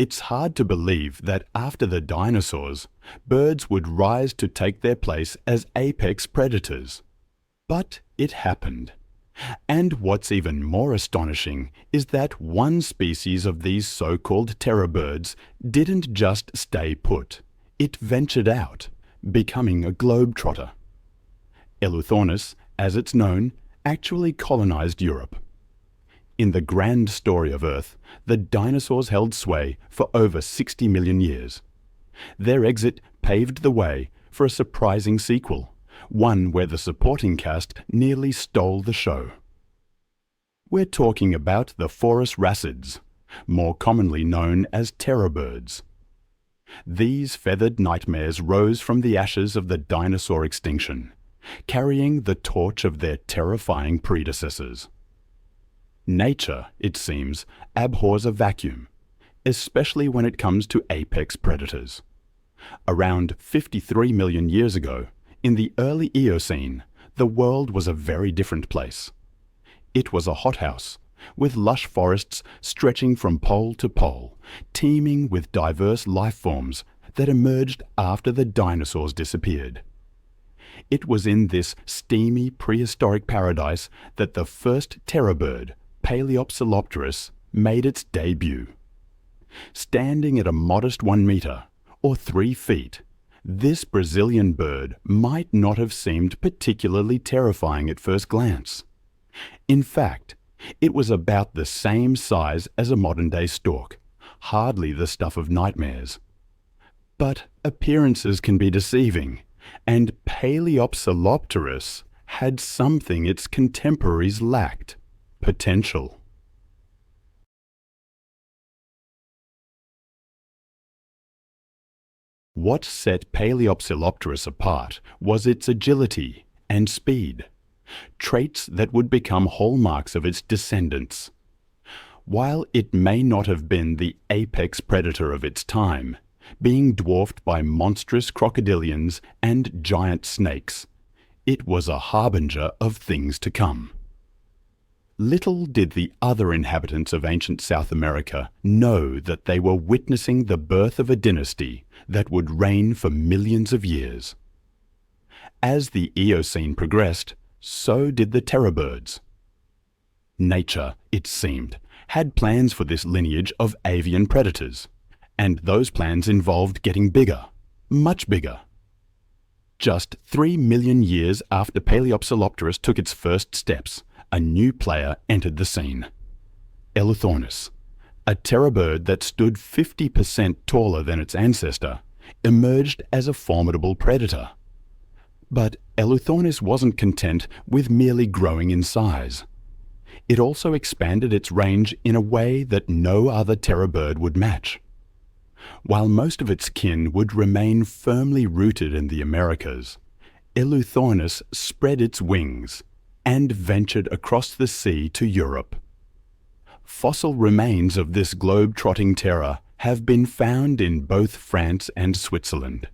It's hard to believe that after the dinosaurs, birds would rise to take their place as apex predators. But it happened. And what's even more astonishing is that one species of these so-called terror birds didn't just stay put. It ventured out, becoming a globetrotter. Eluthornis, as it's known, actually colonized Europe. In the grand story of Earth, the dinosaurs held sway for over 60 million years. Their exit paved the way for a surprising sequel, one where the supporting cast nearly stole the show. We're talking about the phorusrhacids, more commonly known as terror birds. These feathered nightmares rose from the ashes of the dinosaur extinction, carrying the torch of their terrifying predecessors. Nature, it seems, abhors a vacuum, especially when it comes to apex predators. Around 53 million years ago, in the early Eocene, the world was a very different place. It was a hothouse, with lush forests stretching from pole to pole, teeming with diverse life forms that emerged after the dinosaurs disappeared. It was in this steamy prehistoric paradise that the first terror bird, Paleopsilopterus, made its debut. Standing at a modest 1 meter, or 3 feet, this Brazilian bird might not have seemed particularly terrifying at first glance. In fact, it was about the same size as a modern-day stork, hardly the stuff of nightmares. But appearances can be deceiving, and Paleopsilopterus had something its contemporaries lacked: potential. What set Paleopsilopterus apart was its agility and speed, traits that would become hallmarks of its descendants. While it may not have been the apex predator of its time, being dwarfed by monstrous crocodilians and giant snakes, it was a harbinger of things to come. Little did the other inhabitants of ancient South America know that they were witnessing the birth of a dynasty that would reign for millions of years. As the Eocene progressed, so did the terror birds. Nature, it seemed, had plans for this lineage of avian predators, and those plans involved getting bigger, much bigger. Just 3 million years after Paleopsilopterus took its first steps, a new player entered the scene. Eluthornis, a terror bird that stood 50% taller than its ancestor, emerged as a formidable predator. But Eluthornis wasn't content with merely growing in size. It also expanded its range in a way that no other terror bird would match. While most of its kin would remain firmly rooted in the Americas, Eluthornis spread its wings and ventured across the sea to Europe. Fossil remains of this globe-trotting terror have been found in both France and Switzerland,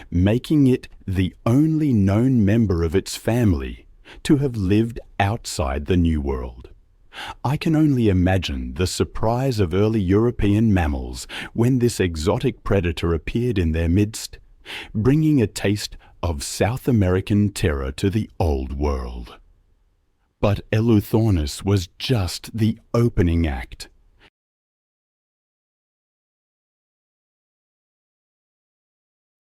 making it the only known member of its family to have lived outside the New World. I can only imagine the surprise of early European mammals when this exotic predator appeared in their midst, bringing a taste of South American terror to the Old World. But Eluthornis was just the opening act.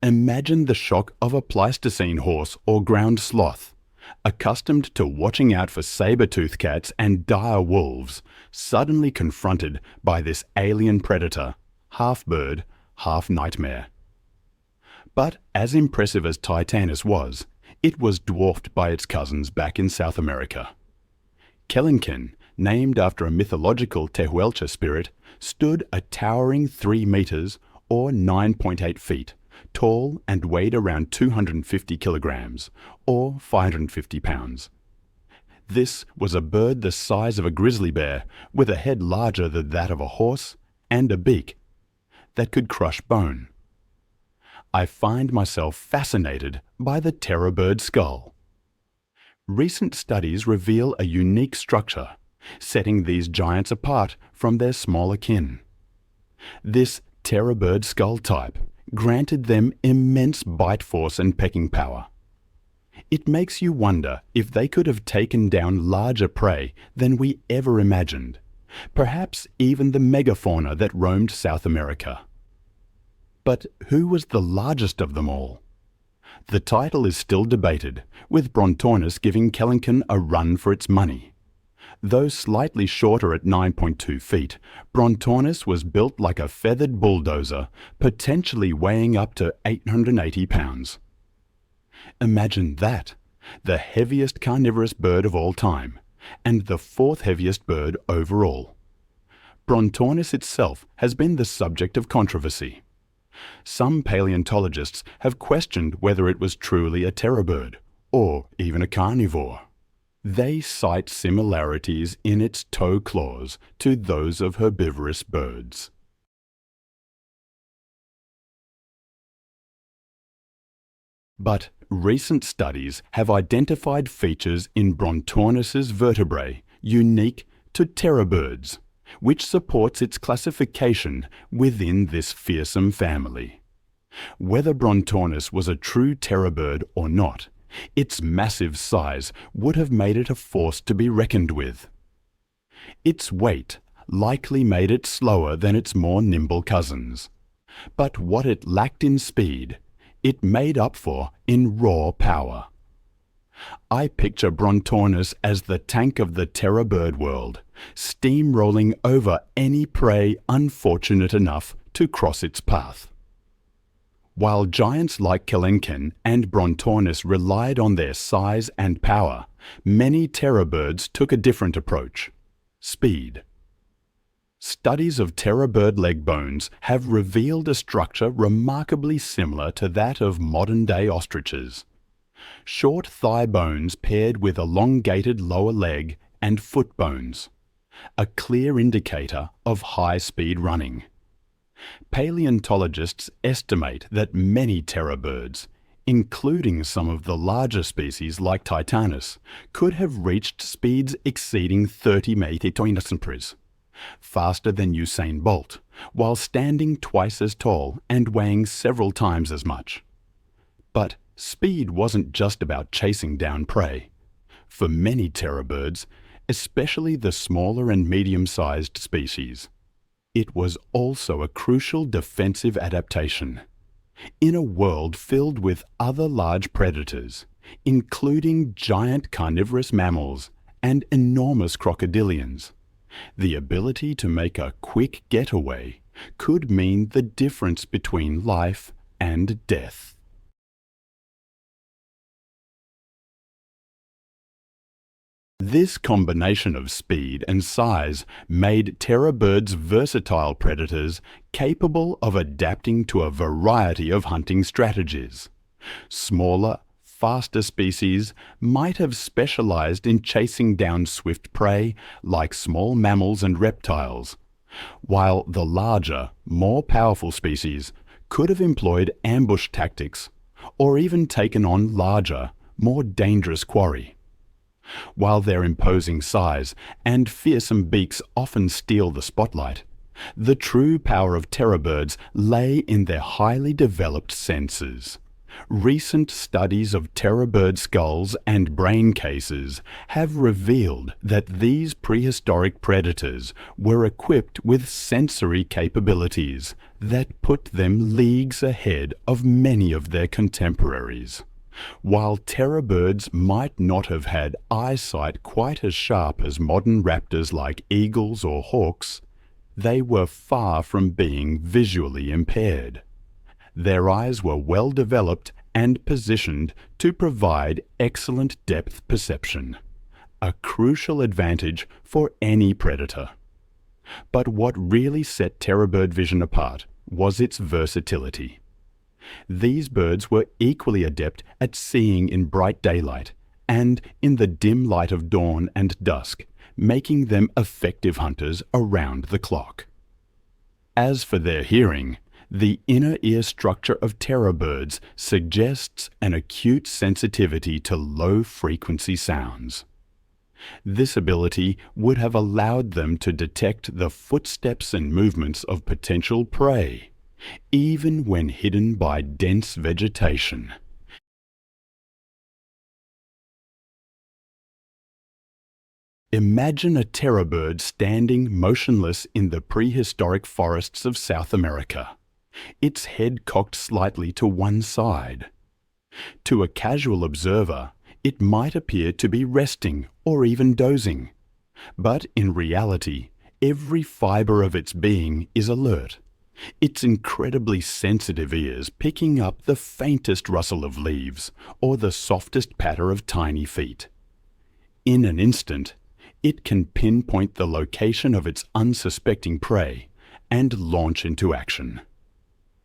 Imagine the shock of a Pleistocene horse or ground sloth, accustomed to watching out for saber-toothed cats and dire wolves, suddenly confronted by this alien predator, half bird, half nightmare. But as impressive as Titanis was, it was dwarfed by its cousins back in South America. Kelenken, named after a mythological Tehuelche spirit, stood a towering 3 meters or 9.8 feet, tall and weighed around 250 kilograms, or 550 pounds. This was a bird the size of a grizzly bear, with a head larger than that of a horse, and a beak that could crush bone. I find myself fascinated by the terror bird skull. Recent studies reveal a unique structure, setting these giants apart from their smaller kin. This terror-bird skull type granted them immense bite force and pecking power. It makes you wonder if they could have taken down larger prey than we ever imagined, perhaps even the megafauna that roamed South America. But who was the largest of them all? The title is still debated, with Brontornis giving Kelenken a run for its money. Though slightly shorter at 9.2 feet, Brontornis was built like a feathered bulldozer, potentially weighing up to 880 pounds. Imagine that, the heaviest carnivorous bird of all time, and the fourth heaviest bird overall. Brontornis itself has been the subject of controversy. Some paleontologists have questioned whether it was truly a terror bird, or even a carnivore. They cite similarities in its toe claws to those of herbivorous birds. But recent studies have identified features in Brontornis's vertebrae unique to terror birds, which supports its classification within this fearsome family. Whether Brontornis was a true terror bird or not, its massive size would have made it a force to be reckoned with. Its weight likely made it slower than its more nimble cousins. But what it lacked in speed, it made up for in raw power. I picture Brontornis as the tank of the terror bird world, steamrolling over any prey unfortunate enough to cross its path. While giants like Kelenken and Brontornis relied on their size and power, many terror birds took a different approach: speed. Studies of terror bird leg bones have revealed a structure remarkably similar to that of modern-day ostriches. Short thigh bones paired with elongated lower leg and foot bones, a clear indicator of high-speed running. Paleontologists estimate that many terror birds, including some of the larger species like Titanis, could have reached speeds exceeding 30 mph, faster than Usain Bolt, while standing twice as tall and weighing several times as much. But speed wasn't just about chasing down prey. For many terror birds, especially the smaller and medium-sized species, it was also a crucial defensive adaptation. In a world filled with other large predators, including giant carnivorous mammals and enormous crocodilians, the ability to make a quick getaway could mean the difference between life and death. This combination of speed and size made terror birds versatile predators capable of adapting to a variety of hunting strategies. Smaller, faster species might have specialized in chasing down swift prey like small mammals and reptiles, while the larger, more powerful species could have employed ambush tactics or even taken on larger, more dangerous quarry. While their imposing size and fearsome beaks often steal the spotlight, the true power of terror birds lay in their highly developed senses. Recent studies of terror bird skulls and brain cases have revealed that these prehistoric predators were equipped with sensory capabilities that put them leagues ahead of many of their contemporaries. While terror birds might not have had eyesight quite as sharp as modern raptors like eagles or hawks, they were far from being visually impaired. Their eyes were well developed and positioned to provide excellent depth perception, a crucial advantage for any predator. But what really set terror bird vision apart was its versatility. These birds were equally adept at seeing in bright daylight and in the dim light of dawn and dusk, making them effective hunters around the clock. As for their hearing, the inner ear structure of terror birds suggests an acute sensitivity to low-frequency sounds. This ability would have allowed them to detect the footsteps and movements of potential prey, even when hidden by dense vegetation. Imagine a terror bird standing motionless in the prehistoric forests of South America, its head cocked slightly to one side. To a casual observer, it might appear to be resting or even dozing, but in reality, every fibre of its being is alert, its incredibly sensitive ears picking up the faintest rustle of leaves or the softest patter of tiny feet. In an instant, it can pinpoint the location of its unsuspecting prey and launch into action.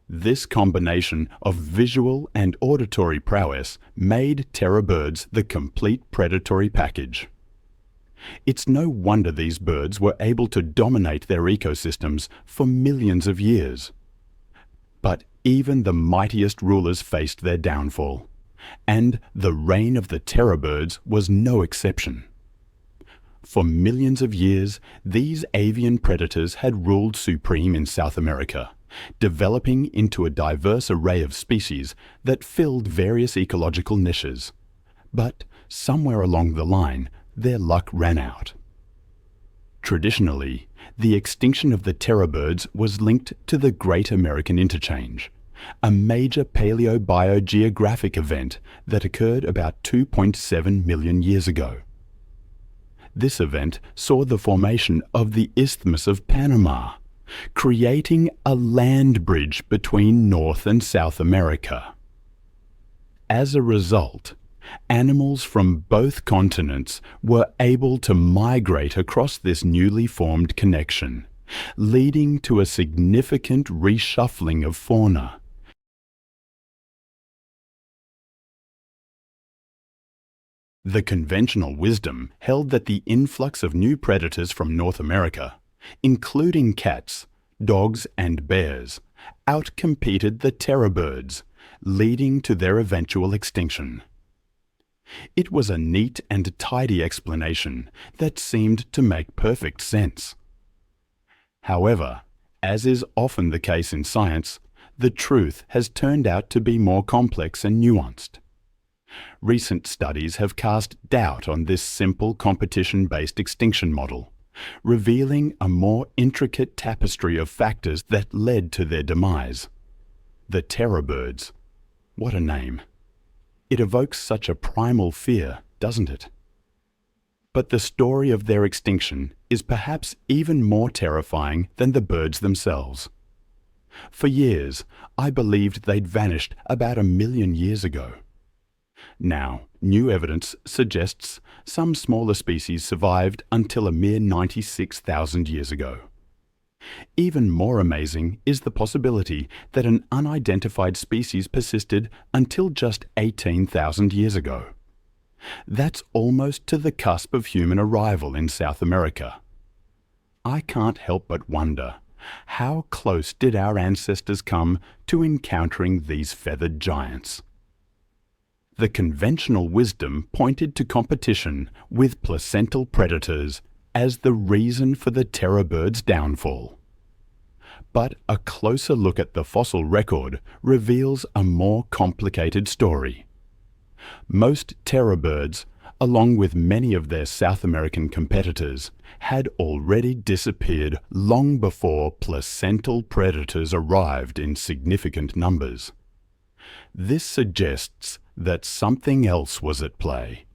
This combination of visual and auditory prowess made terror birds the complete predatory package. It's no wonder these birds were able to dominate their ecosystems for millions of years. But even the mightiest rulers faced their downfall, and the reign of the terror birds was no exception. For millions of years, these avian predators had ruled supreme in South America, developing into a diverse array of species that filled various ecological niches. But somewhere along the line, their luck ran out. Traditionally, the extinction of the terror birds was linked to the Great American Interchange, a major paleobiogeographic event that occurred about 2.7 million years ago. This event saw the formation of the Isthmus of Panama, creating a land bridge between North and South America. As a result, animals from both continents were able to migrate across this newly formed connection, leading to a significant reshuffling of fauna. The conventional wisdom held that the influx of new predators from North America, including cats, dogs and bears, outcompeted the terror birds, leading to their eventual extinction. It was a neat and tidy explanation that seemed to make perfect sense. However, as is often the case in science, the truth has turned out to be more complex and nuanced. Recent studies have cast doubt on this simple competition-based extinction model, revealing a more intricate tapestry of factors that led to their demise. The terror birds. What a name. It evokes such a primal fear, doesn't it? But the story of their extinction is perhaps even more terrifying than the birds themselves. For years, I believed they'd vanished about 1 million years ago. Now, new evidence suggests some smaller species survived until a mere 96,000 years ago. Even more amazing is the possibility that an unidentified species persisted until just 18,000 years ago. That's almost to the cusp of human arrival in South America. I can't help but wonder, how close did our ancestors come to encountering these feathered giants? The conventional wisdom pointed to competition with placental predators as the reason for the terror bird's downfall. But a closer look at the fossil record reveals a more complicated story. Most terror birds, along with many of their South American competitors, had already disappeared long before placental predators arrived in significant numbers. This suggests that something else was at play.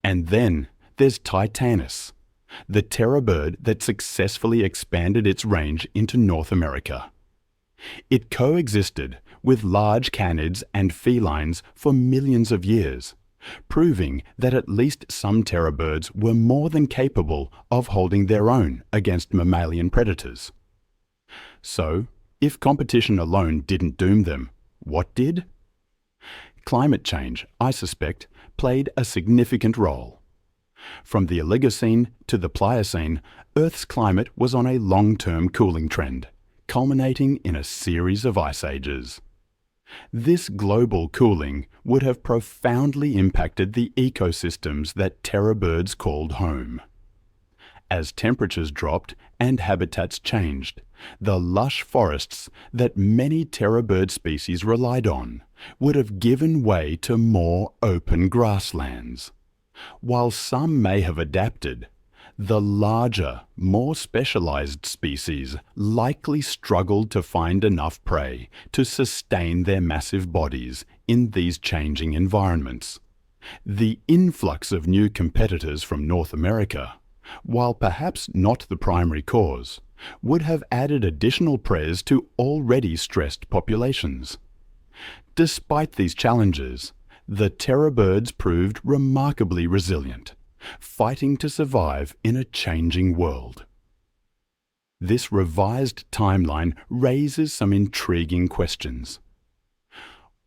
And then there's Titanis, the terror bird that successfully expanded its range into North America. It coexisted with large canids and felines for millions of years, proving that at least some terror birds were more than capable of holding their own against mammalian predators. So, if competition alone didn't doom them, what did? Climate change, I suspect, played a significant role. From the Oligocene to the Pliocene, Earth's climate was on a long-term cooling trend, culminating in a series of ice ages. This global cooling would have profoundly impacted the ecosystems that terror birds called home. As temperatures dropped and habitats changed, the lush forests that many terror bird species relied on would have given way to more open grasslands. While some may have adapted, the larger, more specialized species likely struggled to find enough prey to sustain their massive bodies in these changing environments. The influx of new competitors from North America, while perhaps not the primary cause, would have added additional prey to already stressed populations. Despite these challenges, the terror birds proved remarkably resilient, fighting to survive in a changing world. This revised timeline raises some intriguing questions.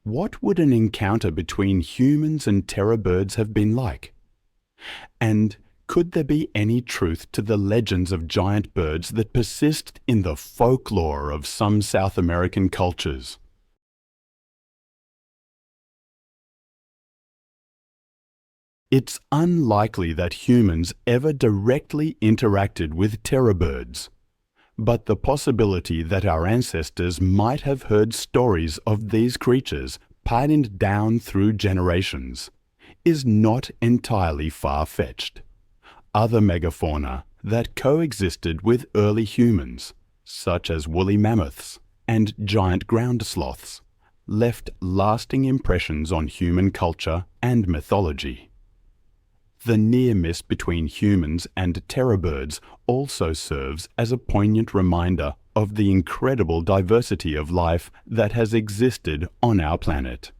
What would an encounter between humans and terror birds have been like? And could there be any truth to the legends of giant birds that persist in the folklore of some South American cultures? It's unlikely that humans ever directly interacted with terror birds, but the possibility that our ancestors might have heard stories of these creatures passed down through generations is not entirely far-fetched. Other megafauna that coexisted with early humans, such as woolly mammoths and giant ground sloths, left lasting impressions on human culture and mythology. The near miss between humans and terror birds also serves as a poignant reminder of the incredible diversity of life that has existed on our planet.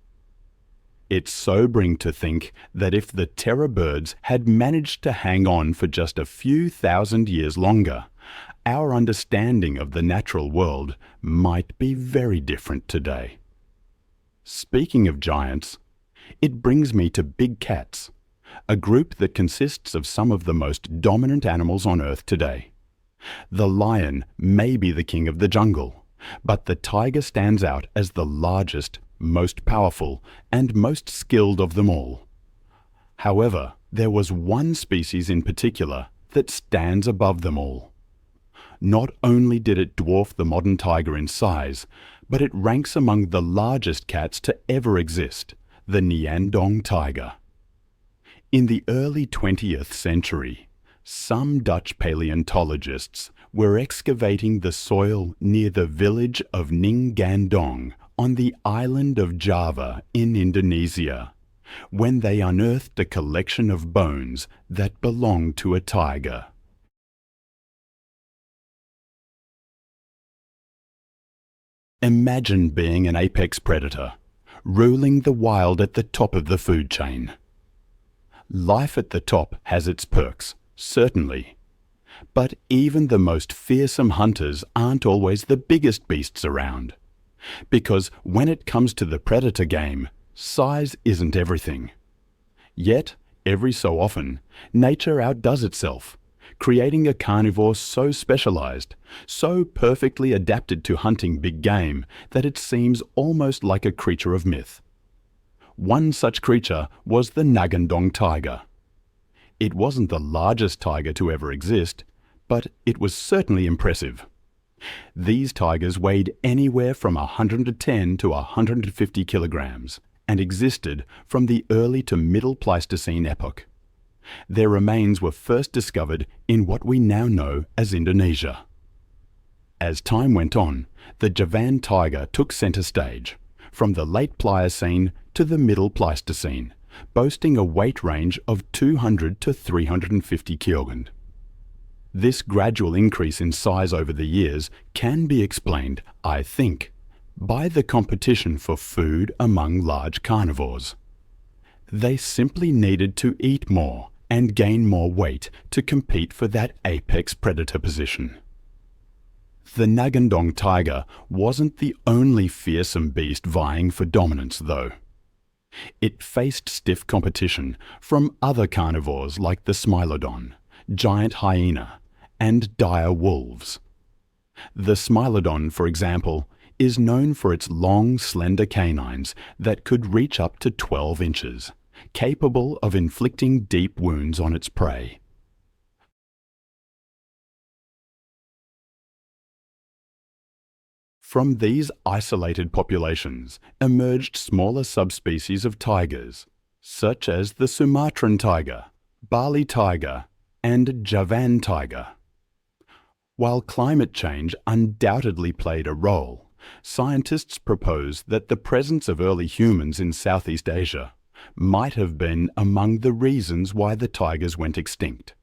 It's sobering to think that if the terror birds had managed to hang on for just a few thousand years longer, our understanding of the natural world might be very different today. Speaking of giants, it brings me to big cats, a group that consists of some of the most dominant animals on Earth today. The lion may be the king of the jungle, but the tiger stands out as the largest, most powerful, and most skilled of them all. However, there was one species in particular that stands above them all. Not only did it dwarf the modern tiger in size, but it ranks among the largest cats to ever exist, the Nyandong tiger. In the early 20th century, some Dutch paleontologists were excavating the soil near the village of Ninggandong on the island of Java in Indonesia, when they unearthed a collection of bones that belonged to a tiger. Imagine being an apex predator, ruling the wild at the top of the food chain. Life at the top has its perks, certainly. But even the most fearsome hunters aren't always the biggest beasts around. Because when it comes to the predator game, size isn't everything. Yet, every so often, nature outdoes itself, creating a carnivore so specialized, so perfectly adapted to hunting big game that it seems almost like a creature of myth. One such creature was the Nyandong tiger. It wasn't the largest tiger to ever exist, but it was certainly impressive. These tigers weighed anywhere from 110 to 150 kilograms and existed from the early to middle Pleistocene epoch. Their remains were first discovered in what we now know as Indonesia. As time went on, the Javan tiger took center stage, from the late Pliocene to the middle Pleistocene, boasting a weight range of 200 to 350 kg. This gradual increase in size over the years can be explained, I think, by the competition for food among large carnivores. They simply needed to eat more and gain more weight to compete for that apex predator position. The Nyandong tiger wasn't the only fearsome beast vying for dominance, though. It faced stiff competition from other carnivores like the Smilodon, giant hyena, and dire wolves. The Smilodon, for example, is known for its long, slender canines that could reach up to 12 inches, capable of inflicting deep wounds on its prey. From these isolated populations emerged smaller subspecies of tigers, such as the Sumatran tiger, Bali tiger, and Javan tiger. While climate change undoubtedly played a role, scientists propose that the presence of early humans in Southeast Asia might have been among the reasons why the tigers went extinct.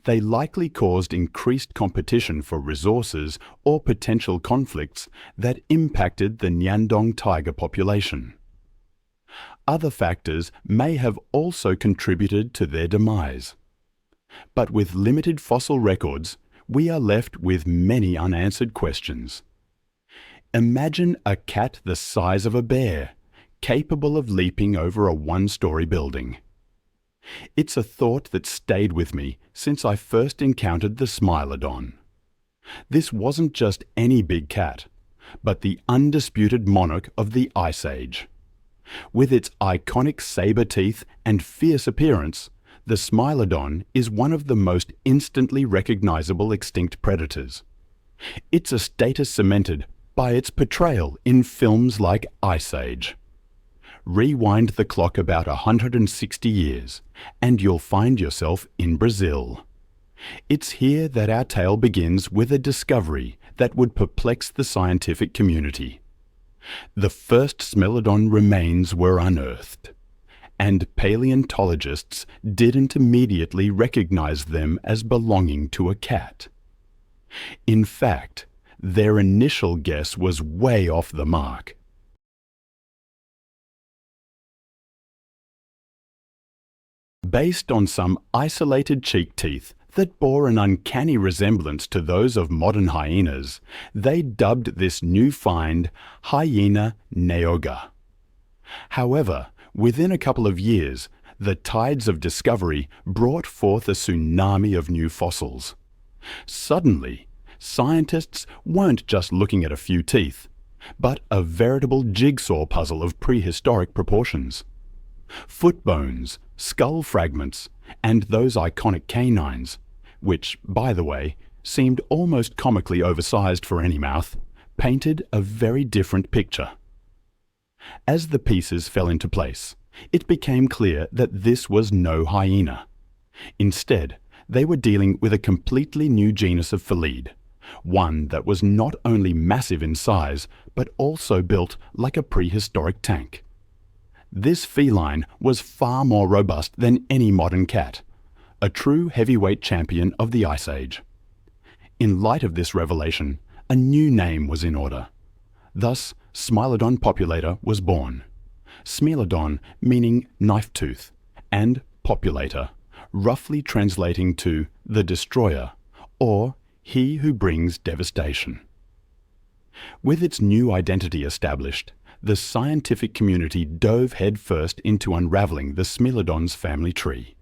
They likely caused increased competition for resources or potential conflicts that impacted the Nyandong tiger population. Other factors may have also contributed to their demise. But with limited fossil records, we are left with many unanswered questions. Imagine a cat the size of a bear, capable of leaping over a one-story building. It's a thought that stayed with me since I first encountered the Smilodon. This wasn't just any big cat, but the undisputed monarch of the Ice Age. With its iconic saber teeth and fierce appearance, the Smilodon is one of the most instantly recognizable extinct predators. It's a status cemented by its portrayal in films like Ice Age. Rewind the clock about 160 years, and you'll find yourself in Brazil. It's here that our tale begins with a discovery that would perplex the scientific community. The first Smilodon remains were unearthed, and paleontologists didn't immediately recognize them as belonging to a cat. In fact, their initial guess was way off the mark. Based on some isolated cheek teeth that bore an uncanny resemblance to those of modern hyenas, they dubbed this new find Hyena neoga. However, within a couple of years, the tides of discovery brought forth a tsunami of new fossils. Suddenly, scientists weren't just looking at a few teeth, but a veritable jigsaw puzzle of prehistoric proportions. Foot bones, skull fragments, and those iconic canines, which, by the way, seemed almost comically oversized for any mouth, painted a very different picture. As the pieces fell into place, it became clear that this was no hyena. Instead, they were dealing with a completely new genus of felid, one that was not only massive in size, but also built like a prehistoric tank. This feline was far more robust than any modern cat, a true heavyweight champion of the Ice Age. In light of this revelation, a new name was in order. Thus, Smilodon populator was born. Smilodon meaning knife tooth, and populator, roughly translating to the destroyer, or he who brings devastation. With its new identity established, the scientific community dove headfirst into unraveling the Smilodon's family tree.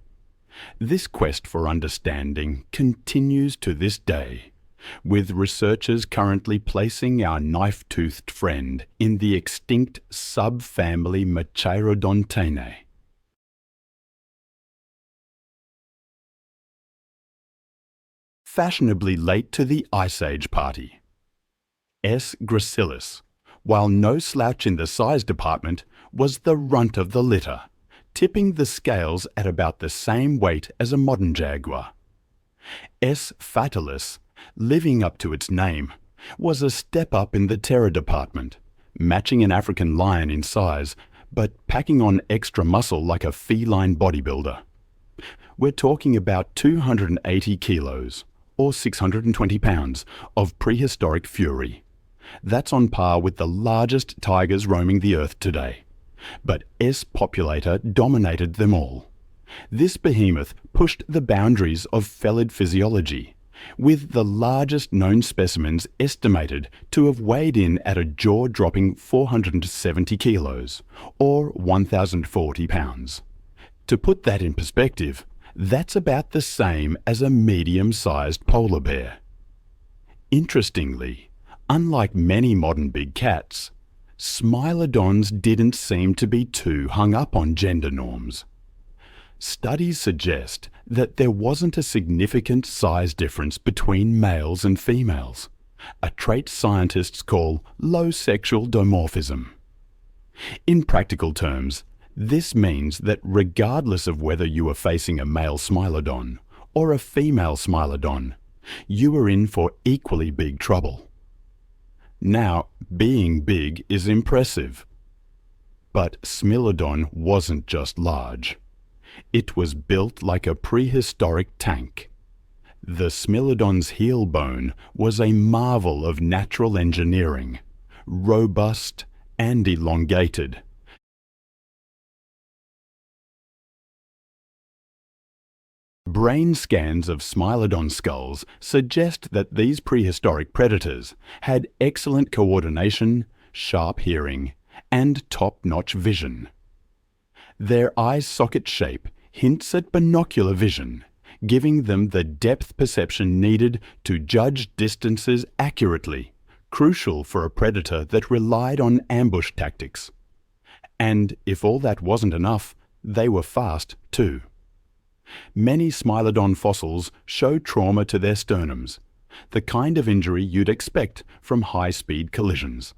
This quest for understanding continues to this day, with researchers currently placing our knife-toothed friend in the extinct subfamily Machaerodontaceae. Fashionably late to the Ice Age party. S. gracilis, while no slouch in the size department, was the runt of the litter, tipping the scales at about the same weight as a modern jaguar. S. fatalis, living up to its name, was a step up in the terror department, matching an African lion in size, but packing on extra muscle like a feline bodybuilder. We're talking about 280 kilos, or 620 pounds, of prehistoric fury. That's on par with the largest tigers roaming the earth today. But S. populator dominated them all. This behemoth pushed the boundaries of felid physiology, with the largest known specimens estimated to have weighed in at a jaw-dropping 470 kilos, or 1,040 pounds. To put that in perspective, that's about the same as a medium-sized polar bear. Interestingly, unlike many modern big cats, Smilodons didn't seem to be too hung up on gender norms. Studies suggest that there wasn't a significant size difference between males and females, a trait scientists call low sexual dimorphism. In practical terms, this means that regardless of whether you are facing a male Smilodon or a female Smilodon, you are in for equally big trouble. Now, being big is impressive. But Smilodon wasn't just large. It was built like a prehistoric tank. The Smilodon's heel bone was a marvel of natural engineering, robust and elongated. Brain scans of Smilodon skulls suggest that these prehistoric predators had excellent coordination, sharp hearing, and top-notch vision. Their eye socket shape hints at binocular vision, giving them the depth perception needed to judge distances accurately, crucial for a predator that relied on ambush tactics. And if all that wasn't enough, they were fast too. Many Smilodon fossils show trauma to their sternums, the kind of injury you'd expect from high-speed collisions.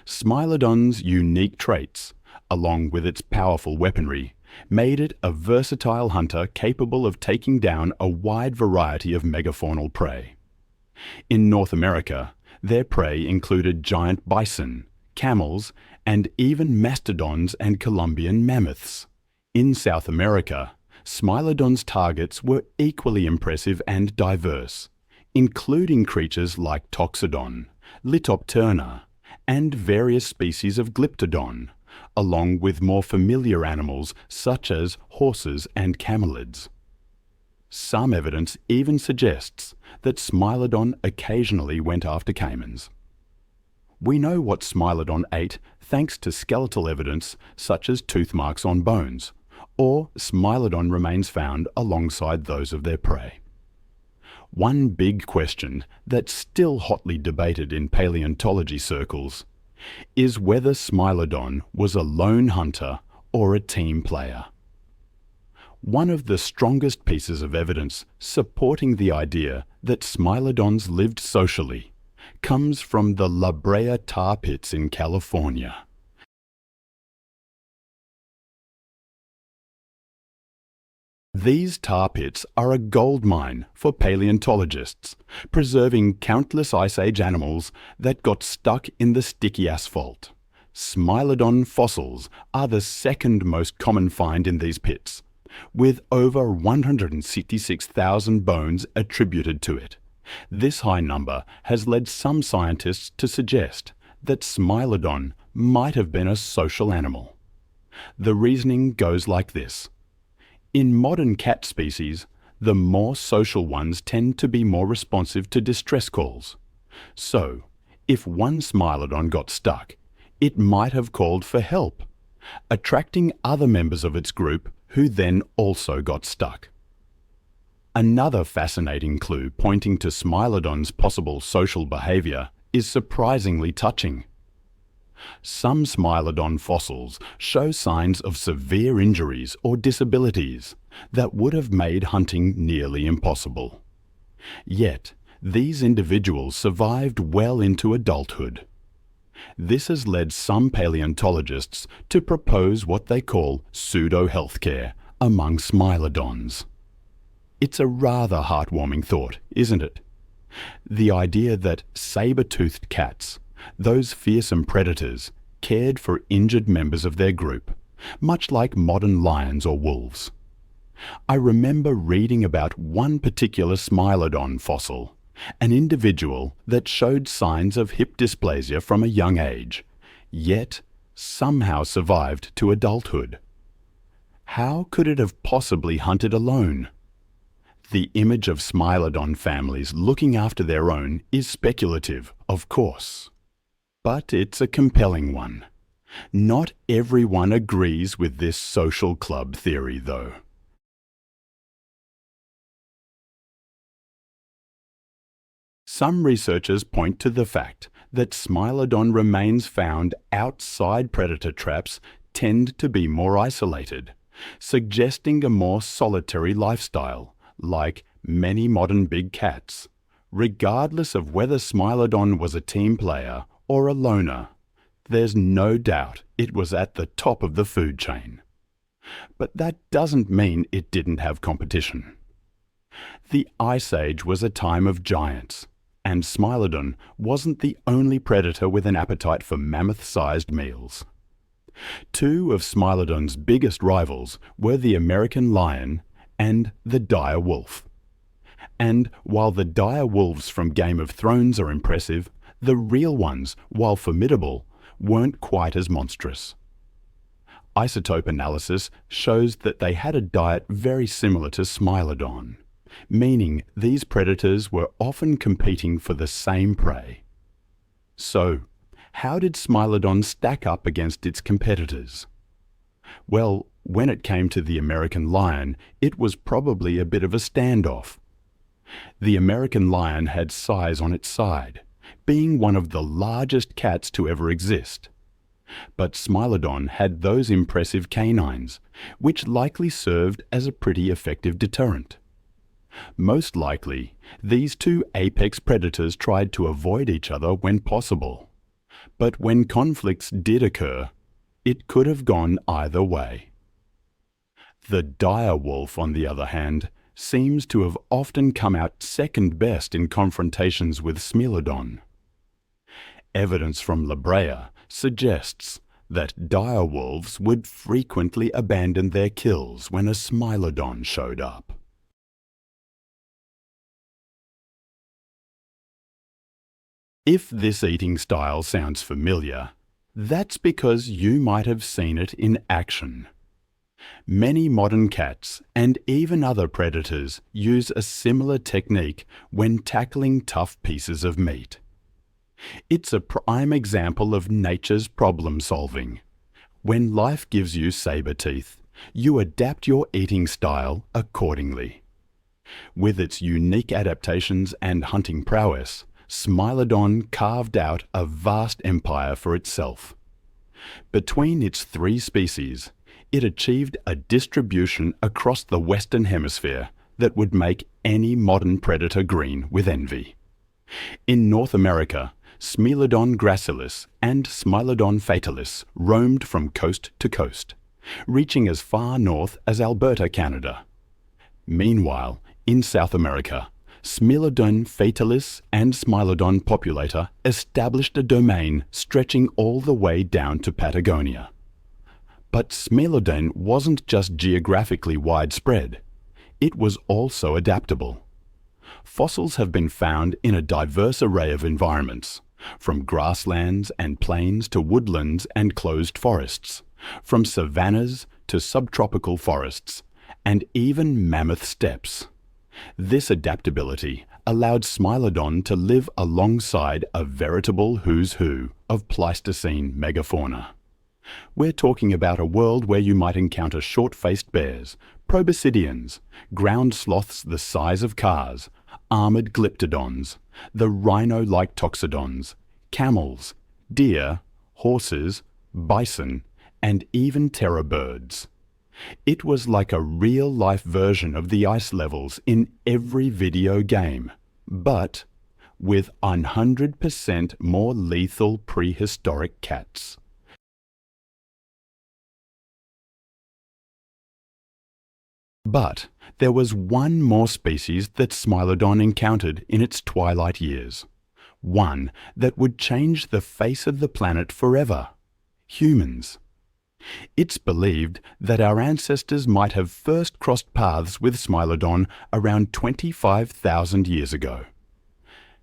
Smilodon's unique traits, along with its powerful weaponry, made it a versatile hunter capable of taking down a wide variety of megafaunal prey. In North America, their prey included giant bison, camels, and even mastodons and Columbian mammoths. In South America, Smilodon's targets were equally impressive and diverse, including creatures like Toxodon, Litopterna, and various species of Glyptodon, along with more familiar animals such as horses and camelids. Some evidence even suggests that Smilodon occasionally went after caimans. We know what Smilodon ate thanks to skeletal evidence such as tooth marks on bones, or Smilodon remains found alongside those of their prey. One big question that's still hotly debated in paleontology circles is whether Smilodon was a lone hunter or a team player. One of the strongest pieces of evidence supporting the idea that Smilodons lived socially comes from the La Brea tar pits in California. These tar pits are a gold mine for paleontologists, preserving countless Ice Age animals that got stuck in the sticky asphalt. Smilodon fossils are the second most common find in these pits, with over 166,000 bones attributed to it. This high number has led some scientists to suggest that Smilodon might have been a social animal. The reasoning goes like this. In modern cat species, the more social ones tend to be more responsive to distress calls. So, if one Smilodon got stuck, it might have called for help, attracting other members of its group who then also got stuck. Another fascinating clue pointing to Smilodon's possible social behavior is surprisingly touching. Some Smilodon fossils show signs of severe injuries or disabilities that would have made hunting nearly impossible. Yet, these individuals survived well into adulthood. This has led some paleontologists to propose what they call pseudo-healthcare among Smilodons. It's a rather heartwarming thought, isn't it? The idea that saber-toothed cats, those fearsome predators, cared for injured members of their group, much like modern lions or wolves. I remember reading about one particular Smilodon fossil, an individual that showed signs of hip dysplasia from a young age, yet somehow survived to adulthood. How could it have possibly hunted alone? The image of Smilodon families looking after their own is speculative, of course. But it's a compelling one. Not everyone agrees with this social club theory, though. Some researchers point to the fact that Smilodon remains found outside predator traps tend to be more isolated, suggesting a more solitary lifestyle, like many modern big cats, regardless of whether Smilodon was a team player or a loner, there's no doubt it was at the top of the food chain. But that doesn't mean it didn't have competition. The Ice Age was a time of giants, and Smilodon wasn't the only predator with an appetite for mammoth-sized meals. Two of Smilodon's biggest rivals were the American lion and the dire wolf. And while the dire wolves from Game of Thrones are impressive, the real ones, while formidable, weren't quite as monstrous. Isotope analysis shows that they had a diet very similar to Smilodon, meaning these predators were often competing for the same prey. So, how did Smilodon stack up against its competitors? Well, when it came to the American lion, it was probably a bit of a standoff. The American lion had size on its side, being one of the largest cats to ever exist. But Smilodon had those impressive canines, which likely served as a pretty effective deterrent. Most likely, these two apex predators tried to avoid each other when possible. But when conflicts did occur, it could have gone either way. The dire wolf, on the other hand, seems to have often come out second best in confrontations with Smilodon. Evidence from La Brea suggests that dire wolves would frequently abandon their kills when a Smilodon showed up. If this eating style sounds familiar, that's because you might have seen it in action. Many modern cats and even other predators use a similar technique when tackling tough pieces of meat. It's a prime example of nature's problem solving. When life gives you saber teeth, you adapt your eating style accordingly. With its unique adaptations and hunting prowess, Smilodon carved out a vast empire for itself. Between its three species, it achieved a distribution across the Western Hemisphere that would make any modern predator green with envy. In North America, Smilodon gracilis and Smilodon fatalis roamed from coast to coast, reaching as far north as Alberta, Canada. Meanwhile, in South America, Smilodon fatalis and Smilodon populator established a domain stretching all the way down to Patagonia. But Smilodon wasn't just geographically widespread, it was also adaptable. Fossils have been found in a diverse array of environments, from grasslands and plains to woodlands and closed forests, from savannas to subtropical forests, and even mammoth steppes. This adaptability allowed Smilodon to live alongside a veritable who's who of Pleistocene megafauna. We're talking about a world where you might encounter short-faced bears, proboscideans, ground sloths the size of cars, armored glyptodons, the rhino-like toxodons, camels, deer, horses, bison, and even terror birds. It was like a real-life version of the ice levels in every video game, but with 100% more lethal prehistoric cats. But there was one more species that Smilodon encountered in its twilight years. One that would change the face of the planet forever. Humans. It's believed that our ancestors might have first crossed paths with Smilodon around 25,000 years ago.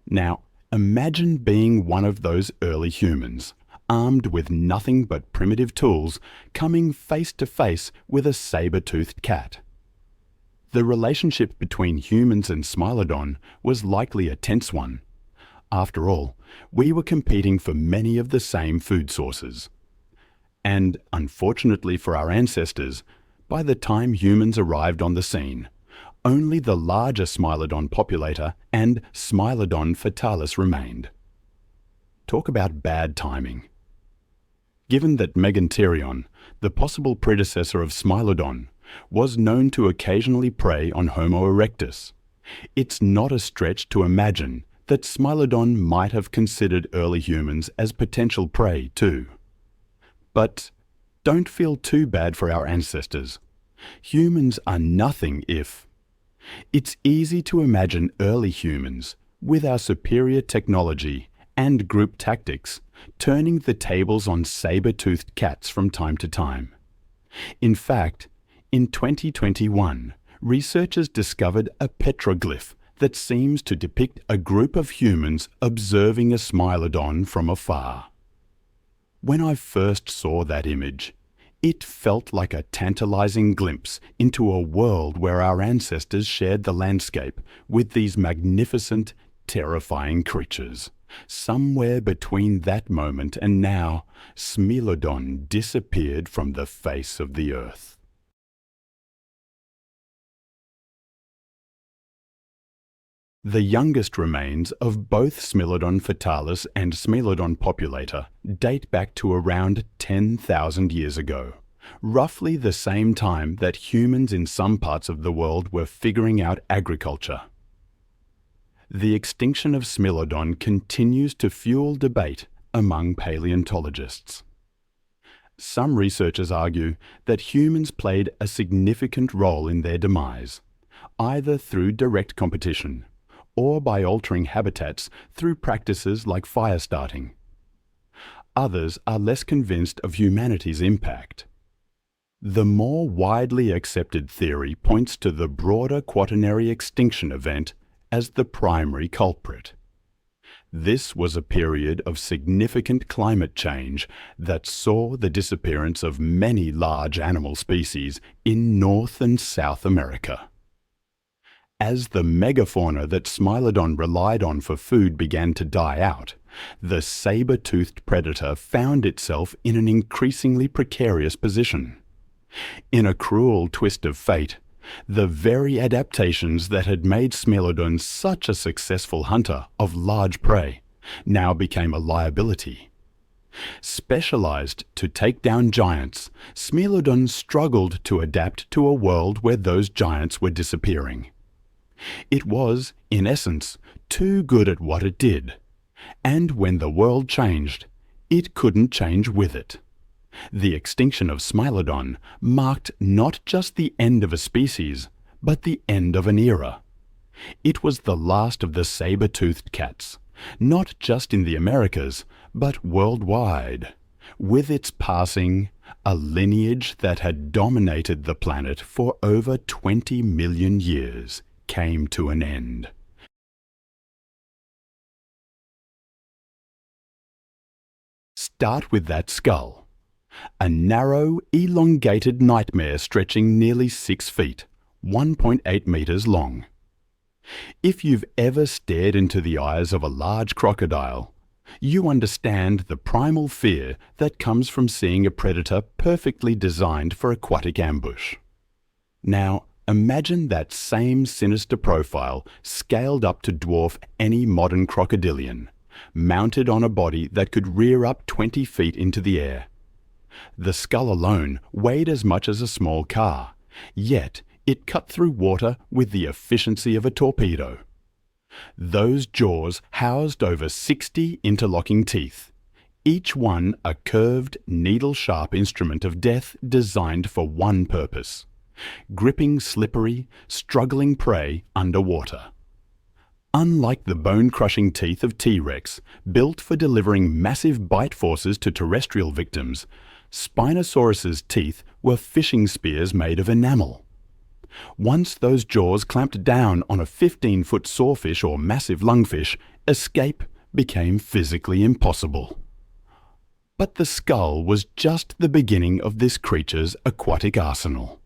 Now, imagine being one of those early humans, armed with nothing but primitive tools, coming face to face with a saber-toothed cat. The relationship between humans and Smilodon was likely a tense one. After all, we were competing for many of the same food sources. And, unfortunately for our ancestors, by the time humans arrived on the scene, only the larger Smilodon populator and Smilodon fatalis remained. Talk about bad timing. Given that Meganterion, the possible predecessor of Smilodon, was known to occasionally prey on Homo erectus, It's not a stretch to imagine that Smilodon might have considered early humans as potential prey too. But don't feel too bad for our ancestors. Humans are nothing if. It's easy to imagine early humans, with our superior technology and group tactics, turning the tables on saber-toothed cats from time to time. In fact, in 2021, researchers discovered a petroglyph that seems to depict a group of humans observing a Smilodon from afar. When I first saw that image, it felt like a tantalizing glimpse into a world where our ancestors shared the landscape with these magnificent, terrifying creatures. Somewhere between that moment and now, Smilodon disappeared from the face of the earth. The youngest remains of both Smilodon fatalis and Smilodon populator date back to around 10,000 years ago, roughly the same time that humans in some parts of the world were figuring out agriculture. The extinction of Smilodon continues to fuel debate among paleontologists. Some researchers argue that humans played a significant role in their demise, either through direct competition or by altering habitats through practices like fire starting. Others are less convinced of humanity's impact. The more widely accepted theory points to the broader Quaternary extinction event as the primary culprit. This was a period of significant climate change that saw the disappearance of many large animal species in North and South America. As the megafauna that Smilodon relied on for food began to die out, the saber-toothed predator found itself in an increasingly precarious position. In a cruel twist of fate, the very adaptations that had made Smilodon such a successful hunter of large prey now became a liability. Specialized to take down giants, Smilodon struggled to adapt to a world where those giants were disappearing. It was, in essence, too good at what it did, and when the world changed, it couldn't change with it. The extinction of Smilodon marked not just the end of a species, but the end of an era. It was the last of the saber-toothed cats, not just in the Americas, but worldwide. With its passing, a lineage that had dominated the planet for over 20 million years came to an end. Start with that skull. A narrow, elongated nightmare stretching nearly 6 feet, 1.8 meters long. If you've ever stared into the eyes of a large crocodile, you understand the primal fear that comes from seeing a predator perfectly designed for aquatic ambush. Now, imagine that same sinister profile scaled up to dwarf any modern crocodilian, mounted on a body that could rear up 20 feet into the air. The skull alone weighed as much as a small car, yet it cut through water with the efficiency of a torpedo. Those jaws housed over 60 interlocking teeth, each one a curved, needle-sharp instrument of death designed for one purpose: gripping slippery, struggling prey underwater. Unlike the bone-crushing teeth of T-Rex, built for delivering massive bite forces to terrestrial victims, Spinosaurus's teeth were fishing spears made of enamel. Once those jaws clamped down on a 15-foot sawfish or massive lungfish, escape became physically impossible. But the skull was just the beginning of this creature's aquatic arsenal.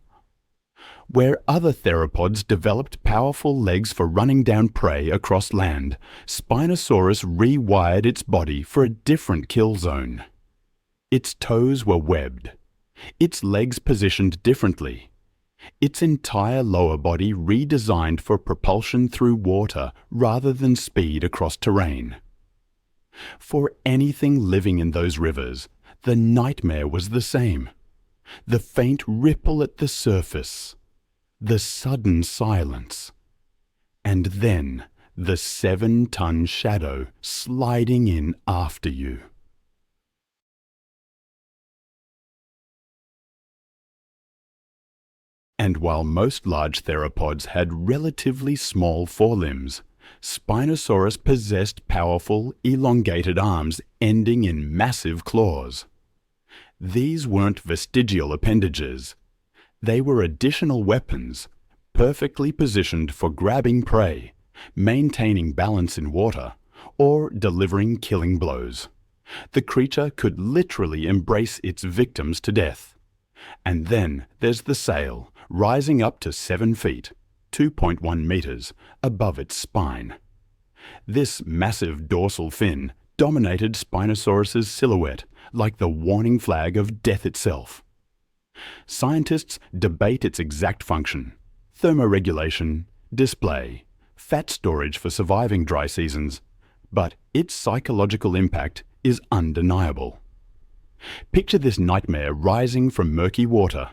Where other theropods developed powerful legs for running down prey across land, Spinosaurus rewired its body for a different kill zone. Its toes were webbed, its legs positioned differently, its entire lower body redesigned for propulsion through water rather than speed across terrain. For anything living in those rivers, the nightmare was the same. The faint ripple at the surface, the sudden silence. And then the 7-ton shadow sliding in after you. And while most large theropods had relatively small forelimbs, Spinosaurus possessed powerful, elongated arms ending in massive claws. These weren't vestigial appendages. They were additional weapons, perfectly positioned for grabbing prey, maintaining balance in water, or delivering killing blows. The creature could literally embrace its victims to death. And then there's the sail, rising up to 7 feet, 2.1 meters, above its spine. This massive dorsal fin dominated Spinosaurus's silhouette like the warning flag of death itself. Scientists debate its exact function: thermoregulation, display, fat storage for surviving dry seasons, but its psychological impact is undeniable. Picture this nightmare rising from murky water.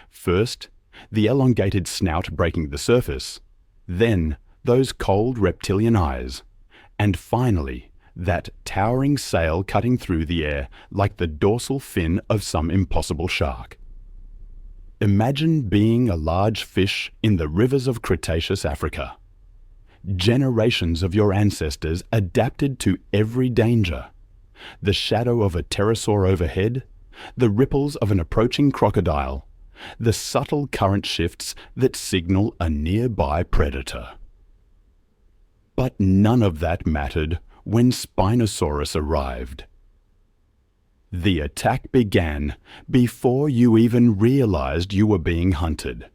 First, the elongated snout breaking the surface, then those cold reptilian eyes, and finally that towering sail cutting through the air like the dorsal fin of some impossible shark. Imagine being a large fish in the rivers of Cretaceous Africa. Generations of your ancestors adapted to every danger. The shadow of a pterosaur overhead, the ripples of an approaching crocodile, the subtle current shifts that signal a nearby predator. But none of that mattered when Spinosaurus arrived. The attack began before you even realized you were being hunted.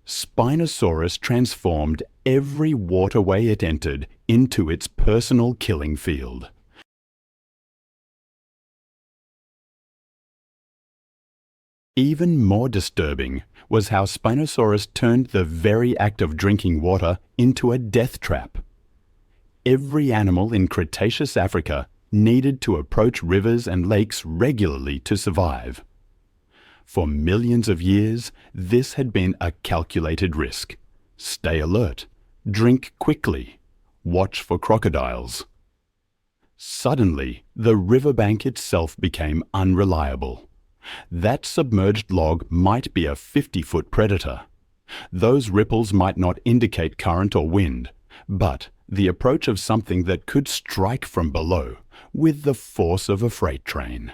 Spinosaurus transformed every waterway it entered into its personal killing field. Even more disturbing was how Spinosaurus turned the very act of drinking water into a death trap. Every animal in Cretaceous Africa needed to approach rivers and lakes regularly to survive. For millions of years, this had been a calculated risk. Stay alert, drink quickly, watch for crocodiles. Suddenly, the riverbank itself became unreliable. That submerged log might be a 50-foot predator. Those ripples might not indicate current or wind, but the approach of something that could strike from below with the force of a freight train.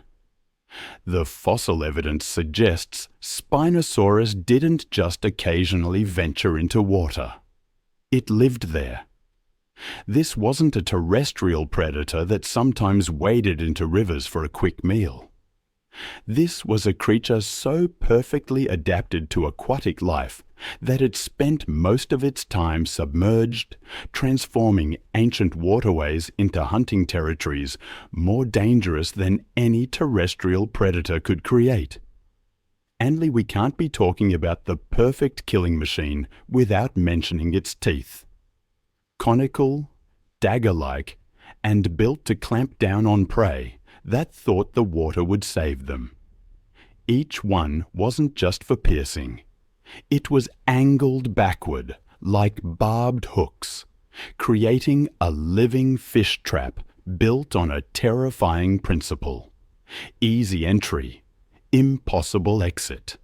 The fossil evidence suggests Spinosaurus didn't just occasionally venture into water. It lived there. This wasn't a terrestrial predator that sometimes waded into rivers for a quick meal. This was a creature so perfectly adapted to aquatic life that it spent most of its time submerged, transforming ancient waterways into hunting territories more dangerous than any terrestrial predator could create. And we can't be talking about the perfect killing machine without mentioning its teeth. Conical, dagger-like, and built to clamp down on prey that thought the water would save them. Each one wasn't just for piercing. It was angled backward like barbed hooks, creating a living fish trap built on a terrifying principle: easy entry, impossible exit.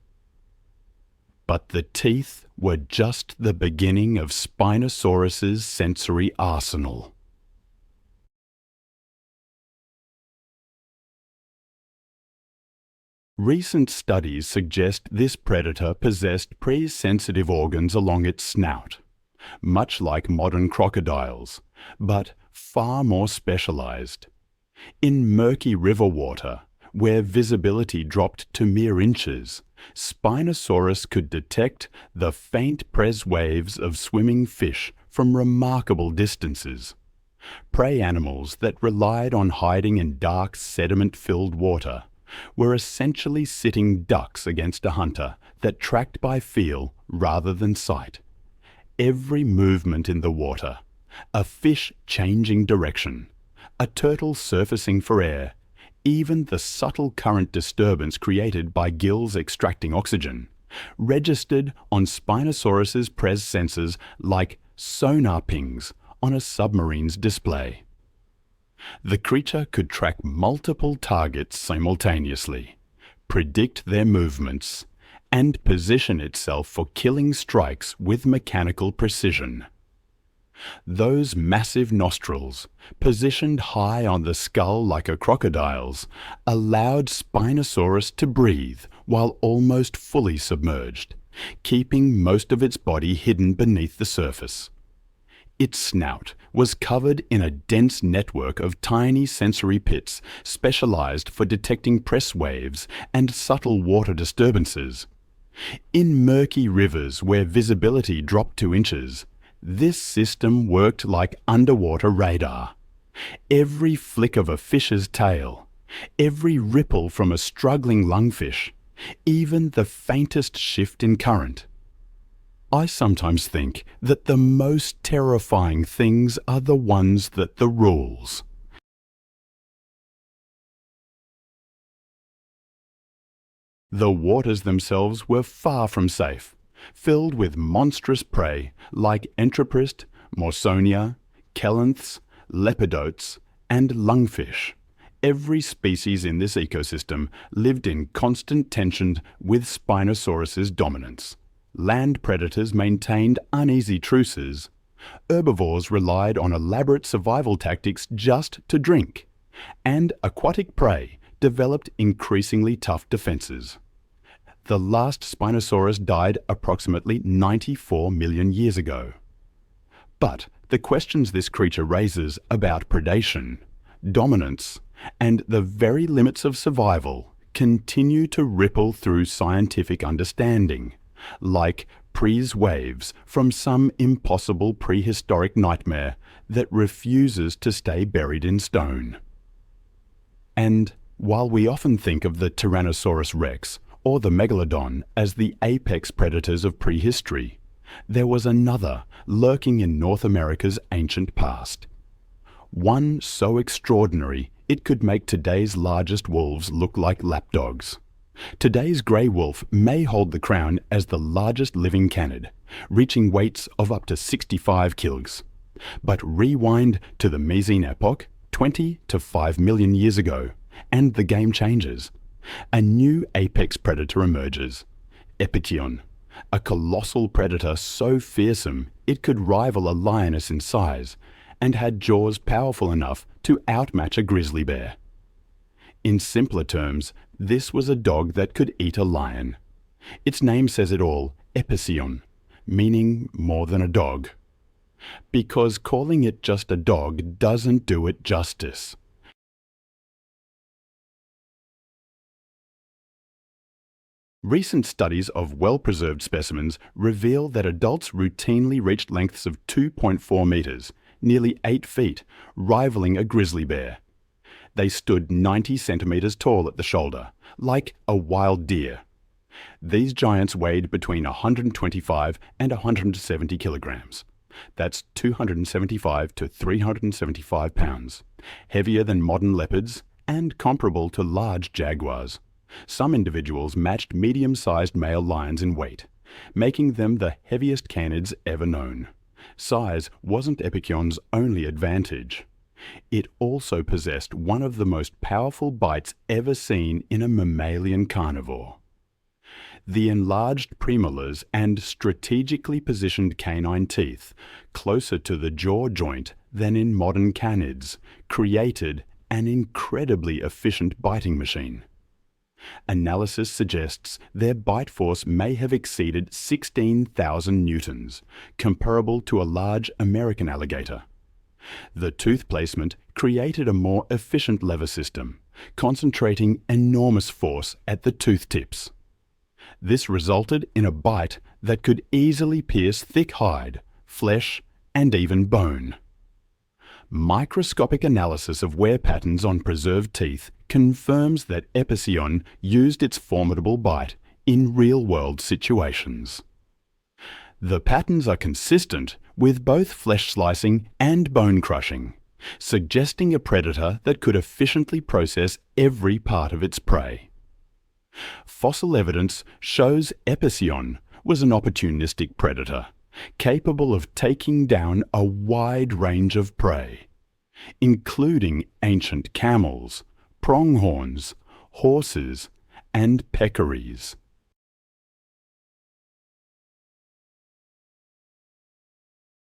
But the teeth were just the beginning of Spinosaurus's sensory arsenal. Recent studies suggest this predator possessed pre-sensitive organs along its snout, much like modern crocodiles, but far more specialized. In murky river water, where visibility dropped to mere inches, Spinosaurus could detect the faint press waves of swimming fish from remarkable distances. Prey animals that relied on hiding in dark, sediment-filled water were essentially sitting ducks against a hunter that tracked by feel rather than sight. Every movement in the water, a fish changing direction, a turtle surfacing for air, even the subtle current disturbance created by gills extracting oxygen, registered on Spinosaurus's pres sensors like sonar pings on a submarine's display. The creature could track multiple targets simultaneously, predict their movements, and position itself for killing strikes with mechanical precision. Those massive nostrils, positioned high on the skull like a crocodile's, allowed Spinosaurus to breathe while almost fully submerged, keeping most of its body hidden beneath the surface. Its snout was covered in a dense network of tiny sensory pits specialized for detecting press waves and subtle water disturbances. In murky rivers where visibility dropped to inches, this system worked like underwater radar. Every flick of a fish's tail, every ripple from a struggling lungfish, even the faintest shift in current. I sometimes think that the most terrifying things are the ones that the rules. The waters themselves were far from safe, filled with monstrous prey like entroprist, morsonia, kelenths, lepidotes, and lungfish. Every species in this ecosystem lived in constant tension with Spinosaurus's dominance. Land predators maintained uneasy truces. Herbivores relied on elaborate survival tactics just to drink. And aquatic prey developed increasingly tough defenses. The last Spinosaurus died approximately 94 million years ago. But the questions this creature raises about predation, dominance, and the very limits of survival continue to ripple through scientific understanding, like pres waves from some impossible prehistoric nightmare that refuses to stay buried in stone. And while we often think of the Tyrannosaurus rex or the megalodon as the apex predators of prehistory, there was another lurking in North America's ancient past. One so extraordinary it could make today's largest wolves look like lapdogs. Today's grey wolf may hold the crown as the largest living canid, reaching weights of up to 65 kilograms. But rewind to the Miocene epoch, 20 to 5 million years ago, and the game changes. A new apex predator emerges, Epicyon, a colossal predator so fearsome it could rival a lioness in size, and had jaws powerful enough to outmatch a grizzly bear. In simpler terms, this was a dog that could eat a lion. Its name says it all, Epicyon, meaning more than a dog. Because calling it just a dog doesn't do it justice. Recent studies of well-preserved specimens reveal that adults routinely reached lengths of 2.4 meters, nearly 8 feet, rivaling a grizzly bear. They stood 90 centimeters tall at the shoulder, like a wild deer. These giants weighed between 125 and 170 kilograms. That's 275 to 375 pounds, heavier than modern leopards and comparable to large jaguars. Some individuals matched medium-sized male lions in weight, making them the heaviest canids ever known. Size wasn't Epicyon's only advantage. It also possessed one of the most powerful bites ever seen in a mammalian carnivore. The enlarged premolars and strategically positioned canine teeth, closer to the jaw joint than in modern canids, created an incredibly efficient biting machine. Analysis suggests their bite force may have exceeded 16,000 newtons, comparable to a large American alligator. The tooth placement created a more efficient lever system, concentrating enormous force at the tooth tips. This resulted in a bite that could easily pierce thick hide, flesh, and even bone. Microscopic analysis of wear patterns on preserved teeth confirms that Epicyon used its formidable bite in real-world situations. The patterns are consistent with both flesh slicing and bone crushing, suggesting a predator that could efficiently process every part of its prey. Fossil evidence shows Epicyon was an opportunistic predator, capable of taking down a wide range of prey, including ancient camels, pronghorns, horses, and peccaries.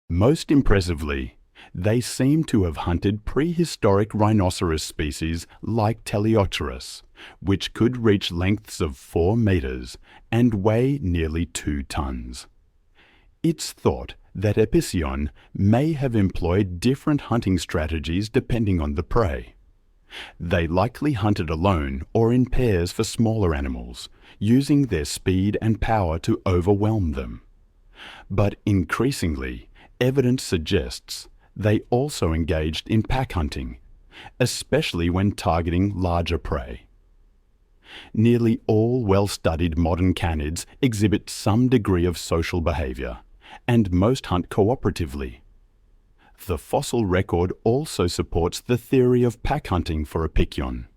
Most impressively, they seem to have hunted prehistoric rhinoceros species like Paleopsilopterus, which could reach lengths of 4 meters and weigh nearly 2 tons. It's thought that Epicyon may have employed different hunting strategies depending on the prey. They likely hunted alone or in pairs for smaller animals, using their speed and power to overwhelm them. But increasingly, evidence suggests they also engaged in pack hunting, especially when targeting larger prey. Nearly all well-studied modern canids exhibit some degree of social behavior, and most hunt cooperatively. The fossil record also supports the theory of pack hunting for Epicyon.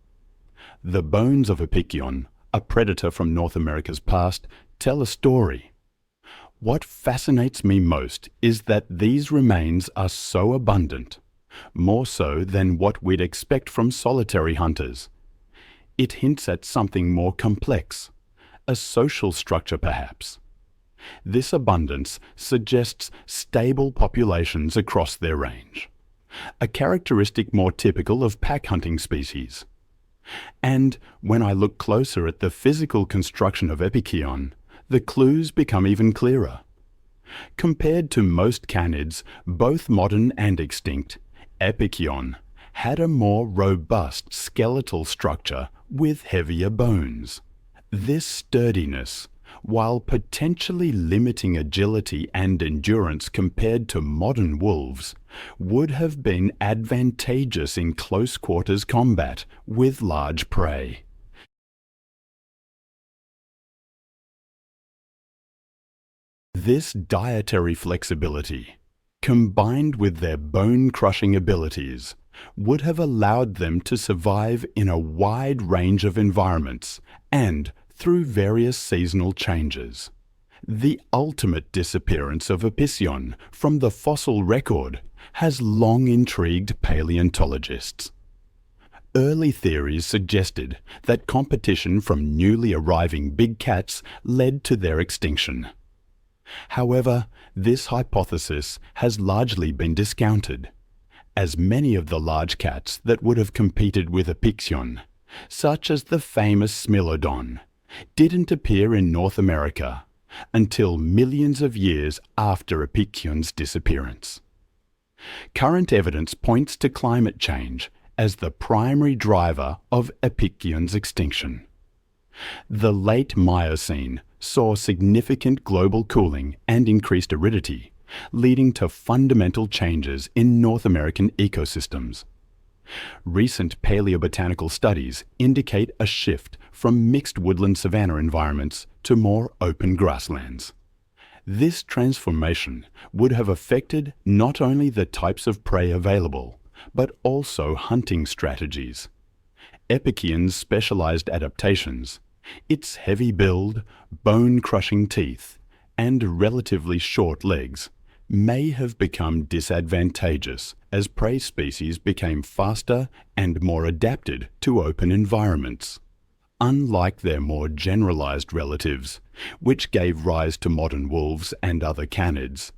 The bones of Epicyon, a predator from North America's past, tell a story. What fascinates me most is that these remains are so abundant, more so than what we'd expect from solitary hunters. It hints at something more complex, a social structure perhaps. This abundance suggests stable populations across their range, a characteristic more typical of pack hunting species. And when I look closer at the physical construction of Epicyon, the clues become even clearer. Compared to most canids, both modern and extinct, Epicyon had a more robust skeletal structure with heavier bones. This sturdiness, while potentially limiting agility and endurance compared to modern wolves, would have been advantageous in close quarters combat with large prey. This dietary flexibility, combined with their bone-crushing abilities, would have allowed them to survive in a wide range of environments and through various seasonal changes. The ultimate disappearance of Epicyon from the fossil record has long intrigued paleontologists. Early theories suggested that competition from newly arriving big cats led to their extinction. However, this hypothesis has largely been discounted, as many of the large cats that would have competed with Epicyon, such as the famous Smilodon, didn't appear in North America until millions of years after Epicyon's disappearance. Current evidence points to climate change as the primary driver of Epicyon's extinction. The late Miocene saw significant global cooling and increased aridity, leading to fundamental changes in North American ecosystems. Recent paleobotanical studies indicate a shift from mixed woodland savanna environments to more open grasslands. This transformation would have affected not only the types of prey available, but also hunting strategies. Epicyon's specialized adaptations, its heavy build, bone-crushing teeth, and relatively short legs, may have become disadvantageous as prey species became faster and more adapted to open environments. Unlike their more generalized relatives, which gave rise to modern wolves and other canids,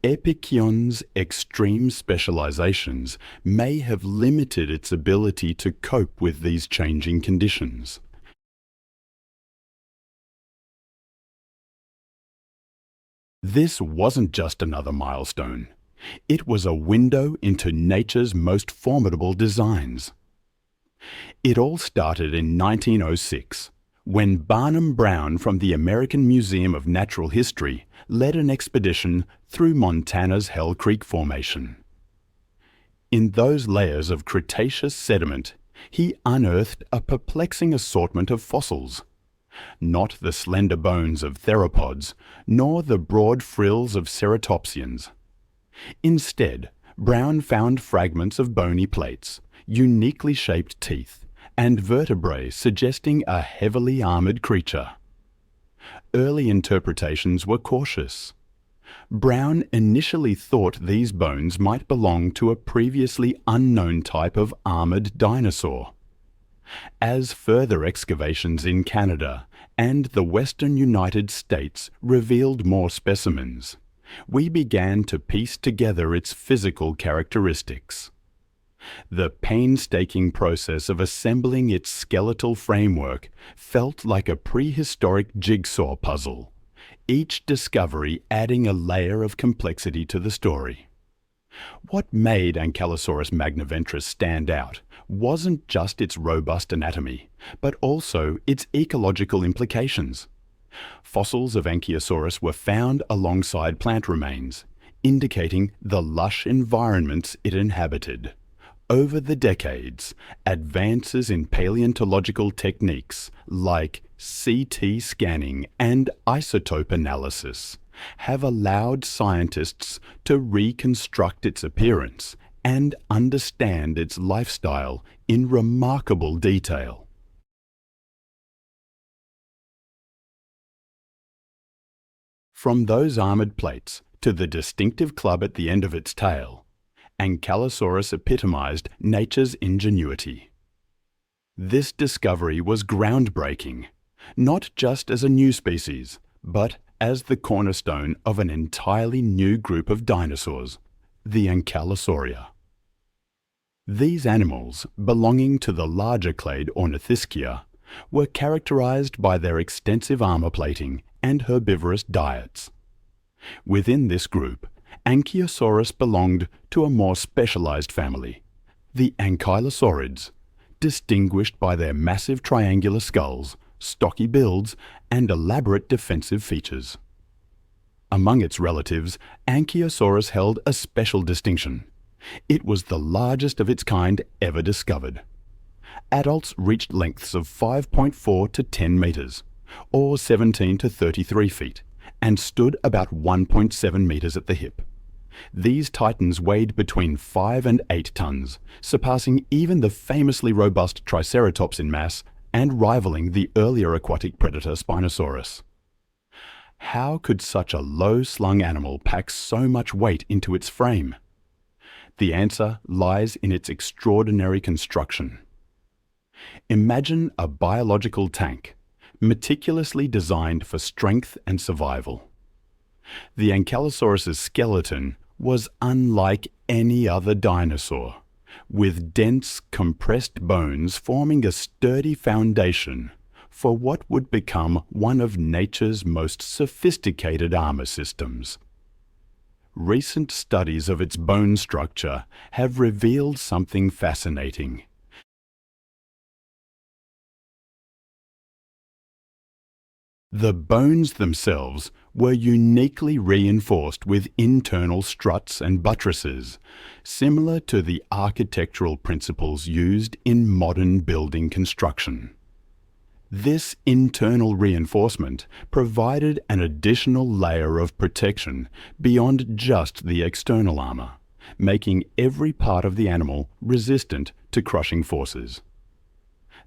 Epicyon's extreme specializations may have limited its ability to cope with these changing conditions. This wasn't just another milestone. It was a window into nature's most formidable designs. It all started in 1906, when Barnum Brown from the American Museum of Natural History led an expedition through Montana's Hell Creek Formation. In those layers of Cretaceous sediment, he unearthed a perplexing assortment of fossils. Not the slender bones of theropods, nor the broad frills of ceratopsians. Instead, Brown found fragments of bony plates, uniquely shaped teeth, and vertebrae suggesting a heavily armored creature. Early interpretations were cautious. Brown initially thought these bones might belong to a previously unknown type of armored dinosaur. As further excavations in Canada and the western United States revealed more specimens, we began to piece together its physical characteristics. The painstaking process of assembling its skeletal framework felt like a prehistoric jigsaw puzzle, each discovery adding a layer of complexity to the story. What made Ankylosaurus magniventris stand out wasn't just its robust anatomy, but also its ecological implications. Fossils of Ankylosaurus were found alongside plant remains, indicating the lush environments it inhabited. Over the decades, advances in paleontological techniques like CT scanning and isotope analysis have allowed scientists to reconstruct its appearance and understand its lifestyle in remarkable detail. From those armored plates to the distinctive club at the end of its tail, Ankylosaurus epitomized nature's ingenuity. This discovery was groundbreaking, not just as a new species, but as the cornerstone of an entirely new group of dinosaurs, the Ankylosauria. These animals, belonging to the larger clade Ornithischia, were characterized by their extensive armor plating and herbivorous diets. Within this group, Ankylosaurus belonged to a more specialized family, the Ankylosaurids, distinguished by their massive triangular skulls, stocky builds, and elaborate defensive features. Among its relatives, Ankylosaurus held a special distinction. It was the largest of its kind ever discovered. Adults reached lengths of 5.4 to 10 meters, or 17 to 33 feet, and stood about 1.7 meters at the hip. These titans weighed between 5 and 8 tons, surpassing even the famously robust Triceratops in mass and rivaling the earlier aquatic predator Spinosaurus. How could such a low-slung animal pack so much weight into its frame? The answer lies in its extraordinary construction. Imagine a biological tank, meticulously designed for strength and survival. The Ankylosaurus's skeleton was unlike any other dinosaur, with dense, compressed bones forming a sturdy foundation for what would become one of nature's most sophisticated armor systems. Recent studies of its bone structure have revealed something fascinating. The bones themselves were uniquely reinforced with internal struts and buttresses, similar to the architectural principles used in modern building construction. This internal reinforcement provided an additional layer of protection beyond just the external armor, making every part of the animal resistant to crushing forces.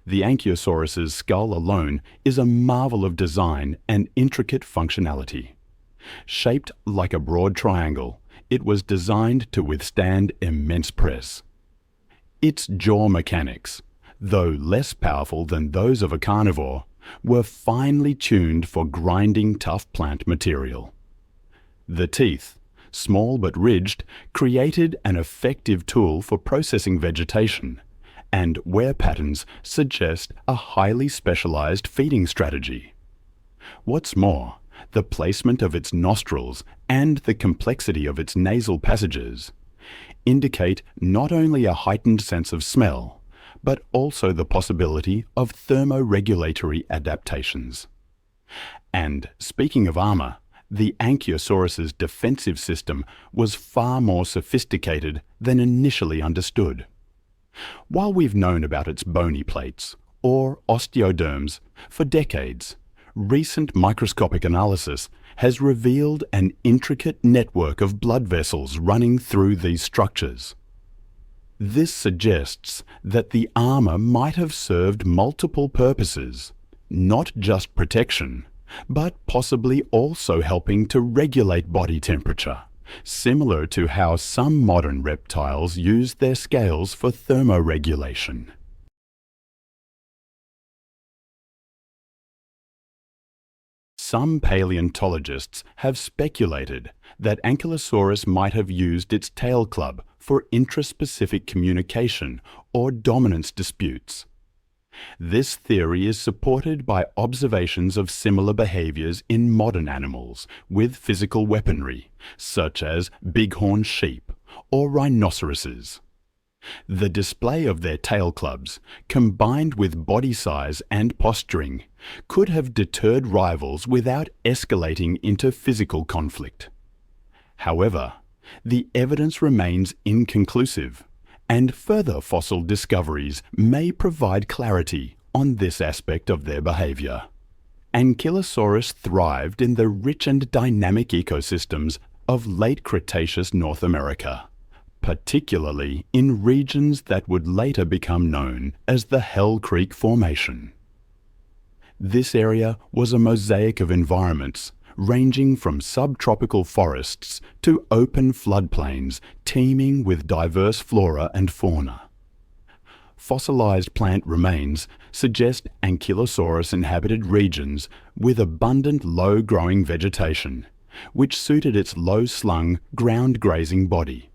The Ankylosaurus's skull alone is a marvel of design and intricate functionality. Shaped like a broad triangle, it was designed to withstand immense press. Its jaw mechanics, though less powerful than those of a carnivore, were finely tuned for grinding tough plant material. The teeth, small but ridged, created an effective tool for processing vegetation, and wear patterns suggest a highly specialized feeding strategy. What's more, the placement of its nostrils and the complexity of its nasal passages indicate not only a heightened sense of smell, but also the possibility of thermoregulatory adaptations. And speaking of armor, the Ankylosaurus's defensive system was far more sophisticated than initially understood. While we've known about its bony plates, or osteoderms, for decades, recent microscopic analysis has revealed an intricate network of blood vessels running through these structures. This suggests that the armor might have served multiple purposes, not just protection, but possibly also helping to regulate body temperature, similar to how some modern reptiles use their scales for thermoregulation. Some paleontologists have speculated that Ankylosaurus might have used its tail club for intraspecific communication or dominance disputes. This theory is supported by observations of similar behaviors in modern animals with physical weaponry, such as bighorn sheep or rhinoceroses. The display of their tail clubs, combined with body size and posturing, could have deterred rivals without escalating into physical conflict. However, the evidence remains inconclusive, and further fossil discoveries may provide clarity on this aspect of their behavior. Ankylosaurus thrived in the rich and dynamic ecosystems of late Cretaceous North America, particularly in regions that would later become known as the Hell Creek Formation. This area was a mosaic of environments ranging from subtropical forests to open floodplains teeming with diverse flora and fauna. Fossilized plant remains suggest Ankylosaurus inhabited regions with abundant low-growing vegetation, which suited its low-slung, ground-grazing body.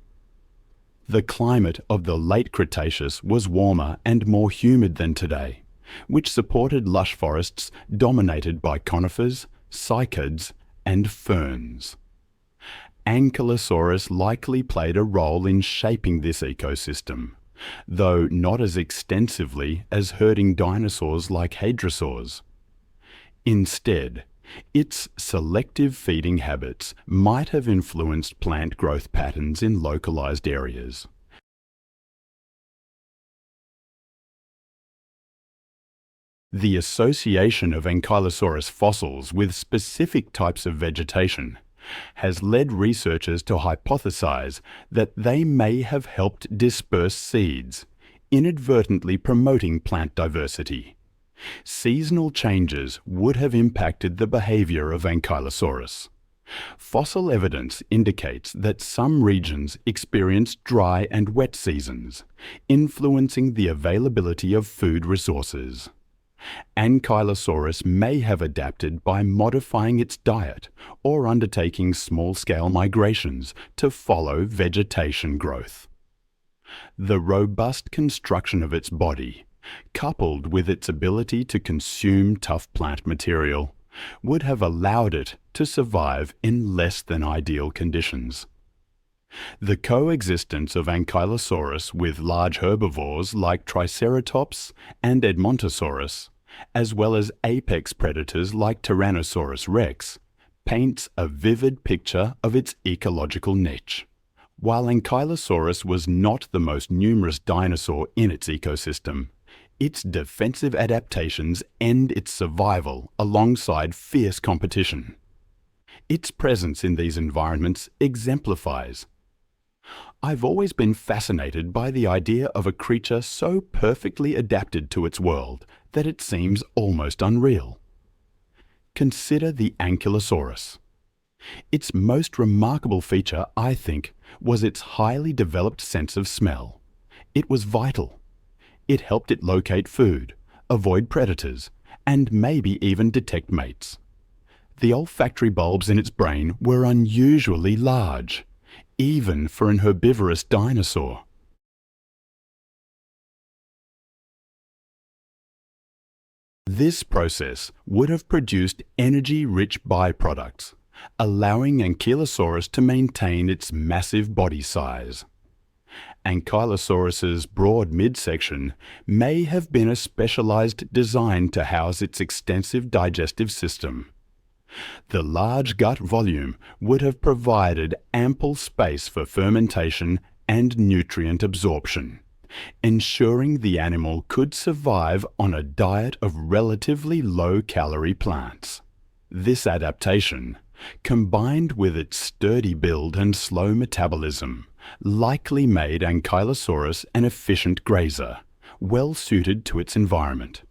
The climate of the late Cretaceous was warmer and more humid than today, which supported lush forests dominated by conifers, cycads, and ferns. Ankylosaurus likely played a role in shaping this ecosystem, though not as extensively as herding dinosaurs like hadrosaurs. Instead, its selective feeding habits might have influenced plant growth patterns in localized areas. The association of Ankylosaurus fossils with specific types of vegetation has led researchers to hypothesize that they may have helped disperse seeds, inadvertently promoting plant diversity. Seasonal changes would have impacted the behavior of Ankylosaurus. Fossil evidence indicates that some regions experienced dry and wet seasons, influencing the availability of food resources. Ankylosaurus may have adapted by modifying its diet or undertaking small-scale migrations to follow vegetation growth. The robust construction of its body, coupled with its ability to consume tough plant material, would have allowed it to survive in less than ideal conditions. The coexistence of Ankylosaurus with large herbivores like Triceratops and Edmontosaurus, as well as apex predators like Tyrannosaurus rex, paints a vivid picture of its ecological niche. While Ankylosaurus was not the most numerous dinosaur in its ecosystem, its defensive adaptations end its survival alongside fierce competition. Its presence in these environments exemplifies. I've always been fascinated by the idea of a creature so perfectly adapted to its world that it seems almost unreal. Consider the Ankylosaurus. Its most remarkable feature, I think, was its highly developed sense of smell. It was vital. It helped it locate food, avoid predators, and maybe even detect mates. The olfactory bulbs in its brain were unusually large, even for an herbivorous dinosaur. This process would have produced energy-rich byproducts, allowing Ankylosaurus to maintain its massive body size. Ankylosaurus's broad midsection may have been a specialized design to house its extensive digestive system. The large gut volume would have provided ample space for fermentation and nutrient absorption, ensuring the animal could survive on a diet of relatively low-calorie plants. This adaptation, combined with its sturdy build and slow metabolism, likely made Ankylosaurus an efficient grazer, well suited to its environment.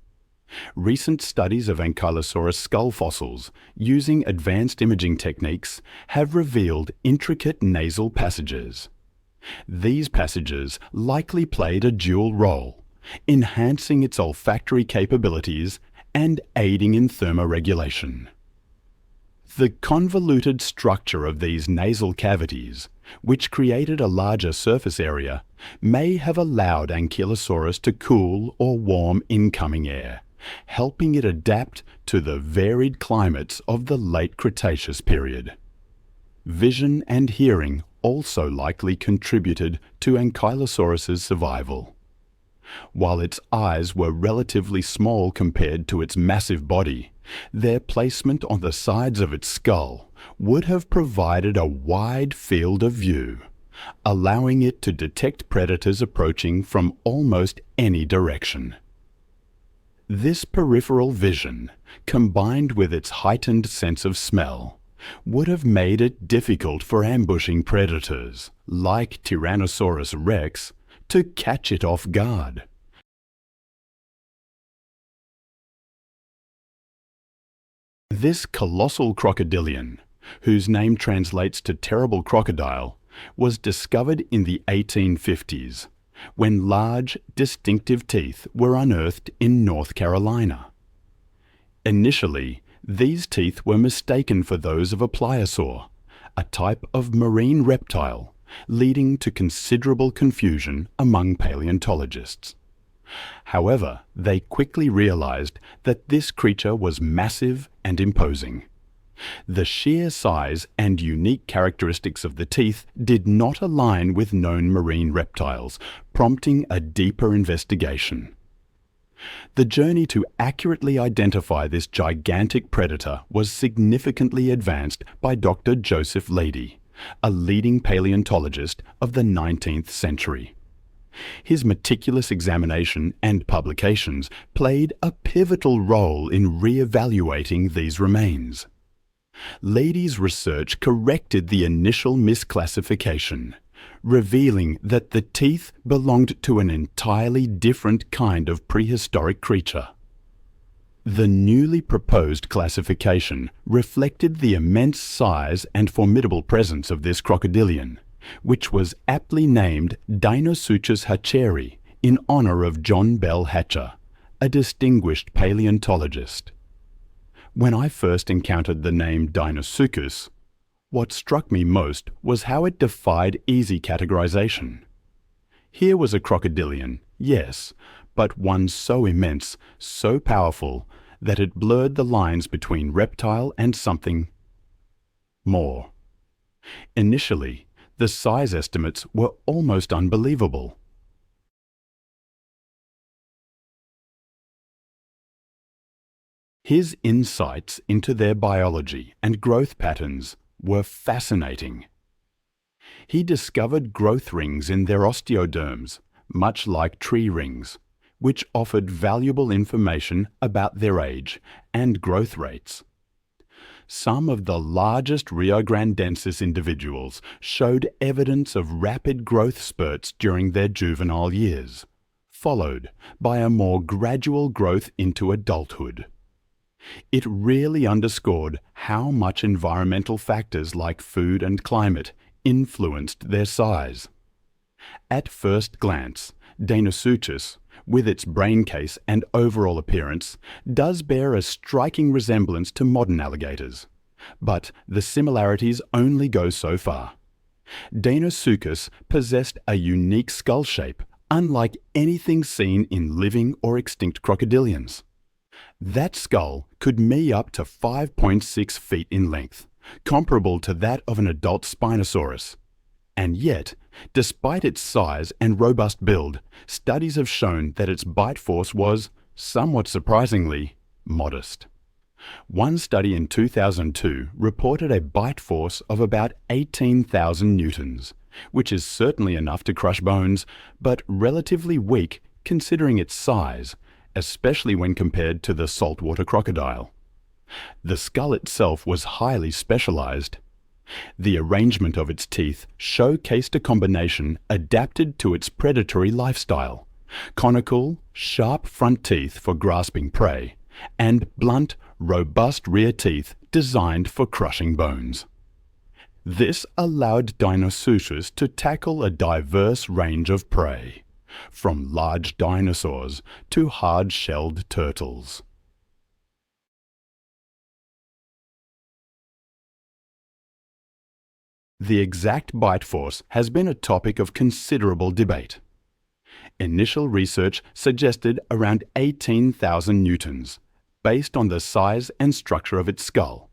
Recent studies of Ankylosaurus skull fossils using advanced imaging techniques have revealed intricate nasal passages. These passages likely played a dual role, enhancing its olfactory capabilities and aiding in thermoregulation. The convoluted structure of these nasal cavities, which created a larger surface area, may have allowed Ankylosaurus to cool or warm incoming air, helping it adapt to the varied climates of the late Cretaceous period. Vision and hearing also likely contributed to Ankylosaurus's survival. While its eyes were relatively small compared to its massive body, their placement on the sides of its skull would have provided a wide field of view, allowing it to detect predators approaching from almost any direction. This peripheral vision, combined with its heightened sense of smell, would have made it difficult for ambushing predators, like Tyrannosaurus rex, to catch it off guard. This colossal crocodilian, whose name translates to terrible crocodile, was discovered in the 1850s, when large, distinctive teeth were unearthed in North Carolina. Initially, these teeth were mistaken for those of a pliosaur, a type of marine reptile, leading to considerable confusion among paleontologists. However, they quickly realized that this creature was massive and imposing. The sheer size and unique characteristics of the teeth did not align with known marine reptiles, prompting a deeper investigation. The journey to accurately identify this gigantic predator was significantly advanced by Dr. Joseph Leidy, a leading paleontologist of the 19th century. His meticulous examination and publications played a pivotal role in re-evaluating these remains. Leidy's research corrected the initial misclassification, revealing that the teeth belonged to an entirely different kind of prehistoric creature. The newly proposed classification reflected the immense size and formidable presence of this crocodilian, which was aptly named Deinosuchus hatcheri in honor of John Bell Hatcher, a distinguished paleontologist. When I first encountered the name Deinosuchus, what struck me most was how it defied easy categorization. Here was a crocodilian, yes, but one so immense, so powerful, that it blurred the lines between reptile and something more. Initially, the size estimates were almost unbelievable. His insights into their biology and growth patterns were fascinating. He discovered growth rings in their osteoderms, much like tree rings, which offered valuable information about their age and growth rates. Some of the largest riograndensis individuals showed evidence of rapid growth spurts during their juvenile years, followed by a more gradual growth into adulthood. It really underscored how much environmental factors like food and climate influenced their size. At first glance, Deinosuchus, with its brain case and overall appearance, does bear a striking resemblance to modern alligators. But the similarities only go so far. Deinosuchus possessed a unique skull shape, unlike anything seen in living or extinct crocodilians. That skull could measure up to 5.6 feet in length, comparable to that of an adult Spinosaurus. And yet, despite its size and robust build, studies have shown that its bite force was, somewhat surprisingly, modest. One study in 2002 reported a bite force of about 18,000 newtons, which is certainly enough to crush bones, but relatively weak considering its size, especially when compared to the saltwater crocodile. The skull itself was highly specialized. The arrangement of its teeth showcased a combination adapted to its predatory lifestyle: conical, sharp front teeth for grasping prey, and blunt, robust rear teeth designed for crushing bones. This allowed Deinosuchus to tackle a diverse range of prey, from large dinosaurs to hard-shelled turtles. The exact bite force has been a topic of considerable debate. Initial research suggested around 18,000 newtons, based on the size and structure of its skull.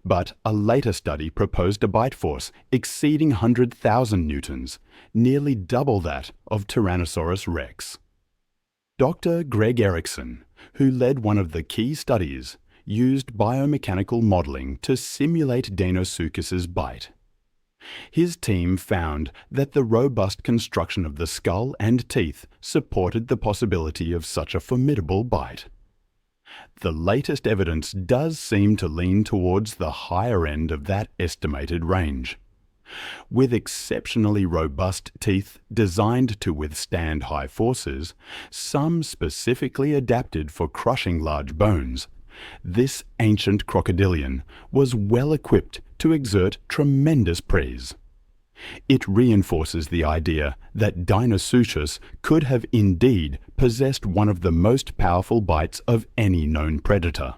But a later study proposed a bite force exceeding 100,000 newtons, nearly double that of Tyrannosaurus rex. Dr. Greg Erickson, who led one of the key studies, used biomechanical modeling to simulate Deinosuchus's bite. His team found that the robust construction of the skull and teeth supported the possibility of such a formidable bite. The latest evidence does seem to lean towards the higher end of that estimated range. With exceptionally robust teeth designed to withstand high forces, some specifically adapted for crushing large bones, this ancient crocodilian was well equipped to exert tremendous praise. It reinforces the idea that Deinosuchus could have indeed possessed one of the most powerful bites of any known predator.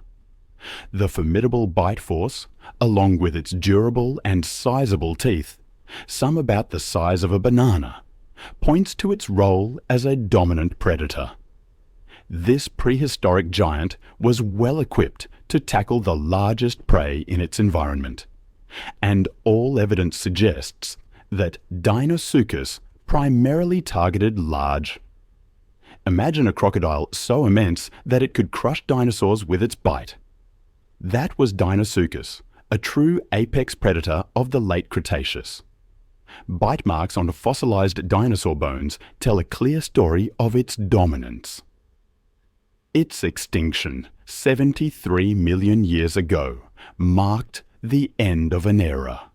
The formidable bite force, along with its durable and sizable teeth, some about the size of a banana, points to its role as a dominant predator. This prehistoric giant was well equipped to tackle the largest prey in its environment, and all evidence suggests that Deinosuchus primarily targeted large. Imagine a crocodile so immense that it could crush dinosaurs with its bite. That was Deinosuchus, a true apex predator of the late Cretaceous. Bite marks on fossilized dinosaur bones tell a clear story of its dominance. Its extinction, 73 million years ago, marked the end of an era.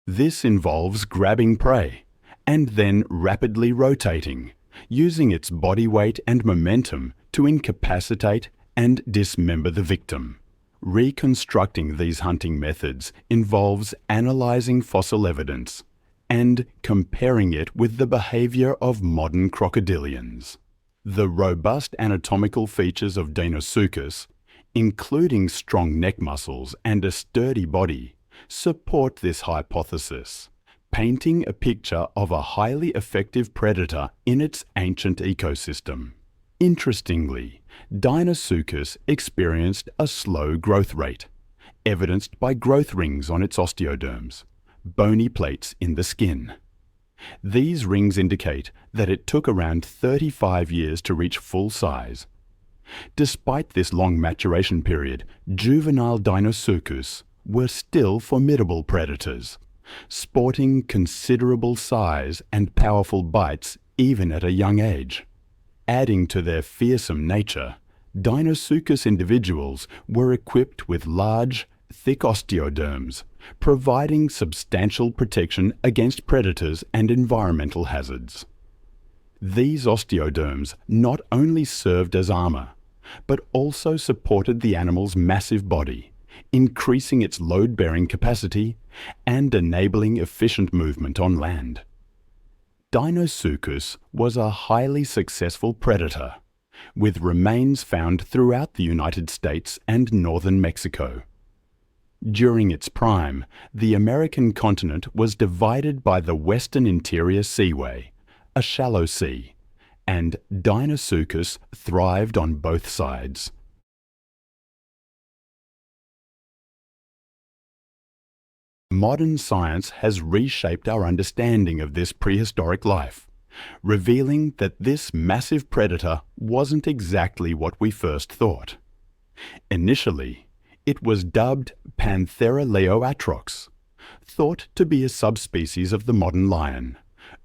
This involves grabbing prey and then rapidly rotating, using its body weight and momentum to incapacitate and dismember the victim. Reconstructing these hunting methods involves analyzing fossil evidence and comparing it with the behavior of modern crocodilians. The robust anatomical features of Deinosuchus, including strong neck muscles and a sturdy body, support this hypothesis, painting a picture of a highly effective predator in its ancient ecosystem. Interestingly, Deinosuchus experienced a slow growth rate, evidenced by growth rings on its osteoderms, bony plates in the skin. These rings indicate that it took around 35 years to reach full size. Despite this long maturation period, juvenile Deinosuchus were still formidable predators, sporting considerable size and powerful bites even at a young age. Adding to their fearsome nature, Deinosuchus individuals were equipped with large, thick osteoderms, providing substantial protection against predators and environmental hazards. These osteoderms not only served as armor, but also supported the animal's massive body, increasing its load-bearing capacity and enabling efficient movement on land. Deinosuchus was a highly successful predator, with remains found throughout the United States and northern Mexico. During its prime, the American continent was divided by the Western Interior Seaway, a shallow sea, and Deinosuchus thrived on both sides. Modern science has reshaped our understanding of this prehistoric life, revealing that this massive predator wasn't exactly what we first thought. Initially, it was dubbed Panthera leoatrox, thought to be a subspecies of the modern lion,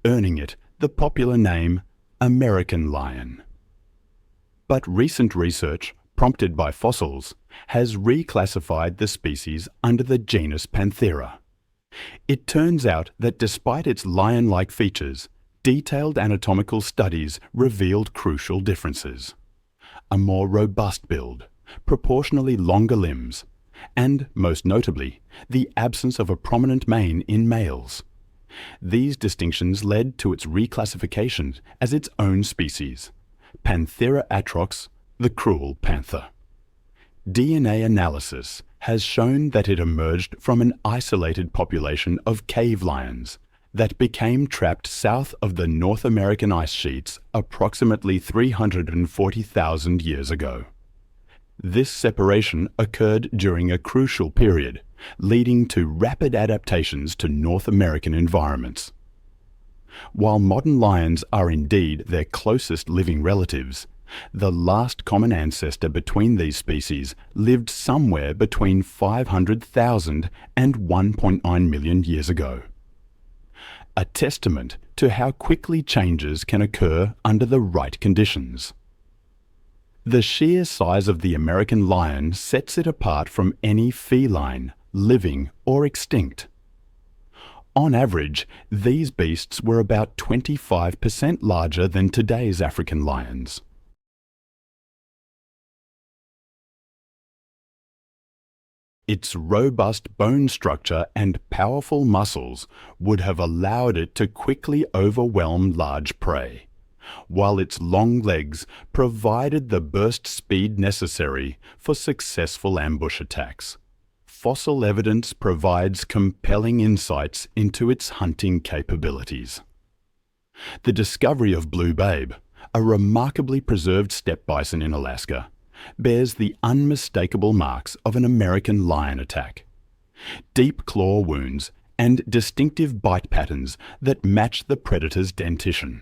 earning it the popular name American lion. But recent research, prompted by fossils, has reclassified the species under the genus Panthera. It turns out that despite its lion-like features, detailed anatomical studies revealed crucial differences. A more robust build, proportionally longer limbs, and, most notably, the absence of a prominent mane in males. These distinctions led to its reclassification as its own species, Panthera atrox, the cruel panther. DNA analysis has shown that it emerged from an isolated population of cave lions that became trapped south of the North American ice sheets approximately 340,000 years ago. This separation occurred during a crucial period, leading to rapid adaptations to North American environments. While modern lions are indeed their closest living relatives, the last common ancestor between these species lived somewhere between 500,000 and 1.9 million years ago. A testament to how quickly changes can occur under the right conditions. The sheer size of the American lion sets it apart from any feline, living or extinct. On average, these beasts were about 25% larger than today's African lions. Its robust bone structure and powerful muscles would have allowed it to quickly overwhelm large prey, while its long legs provided the burst speed necessary for successful ambush attacks. Fossil evidence provides compelling insights into its hunting capabilities. The discovery of Blue Babe, a remarkably preserved steppe bison in Alaska, bears the unmistakable marks of an American lion attack. Deep claw wounds and distinctive bite patterns that match the predator's dentition.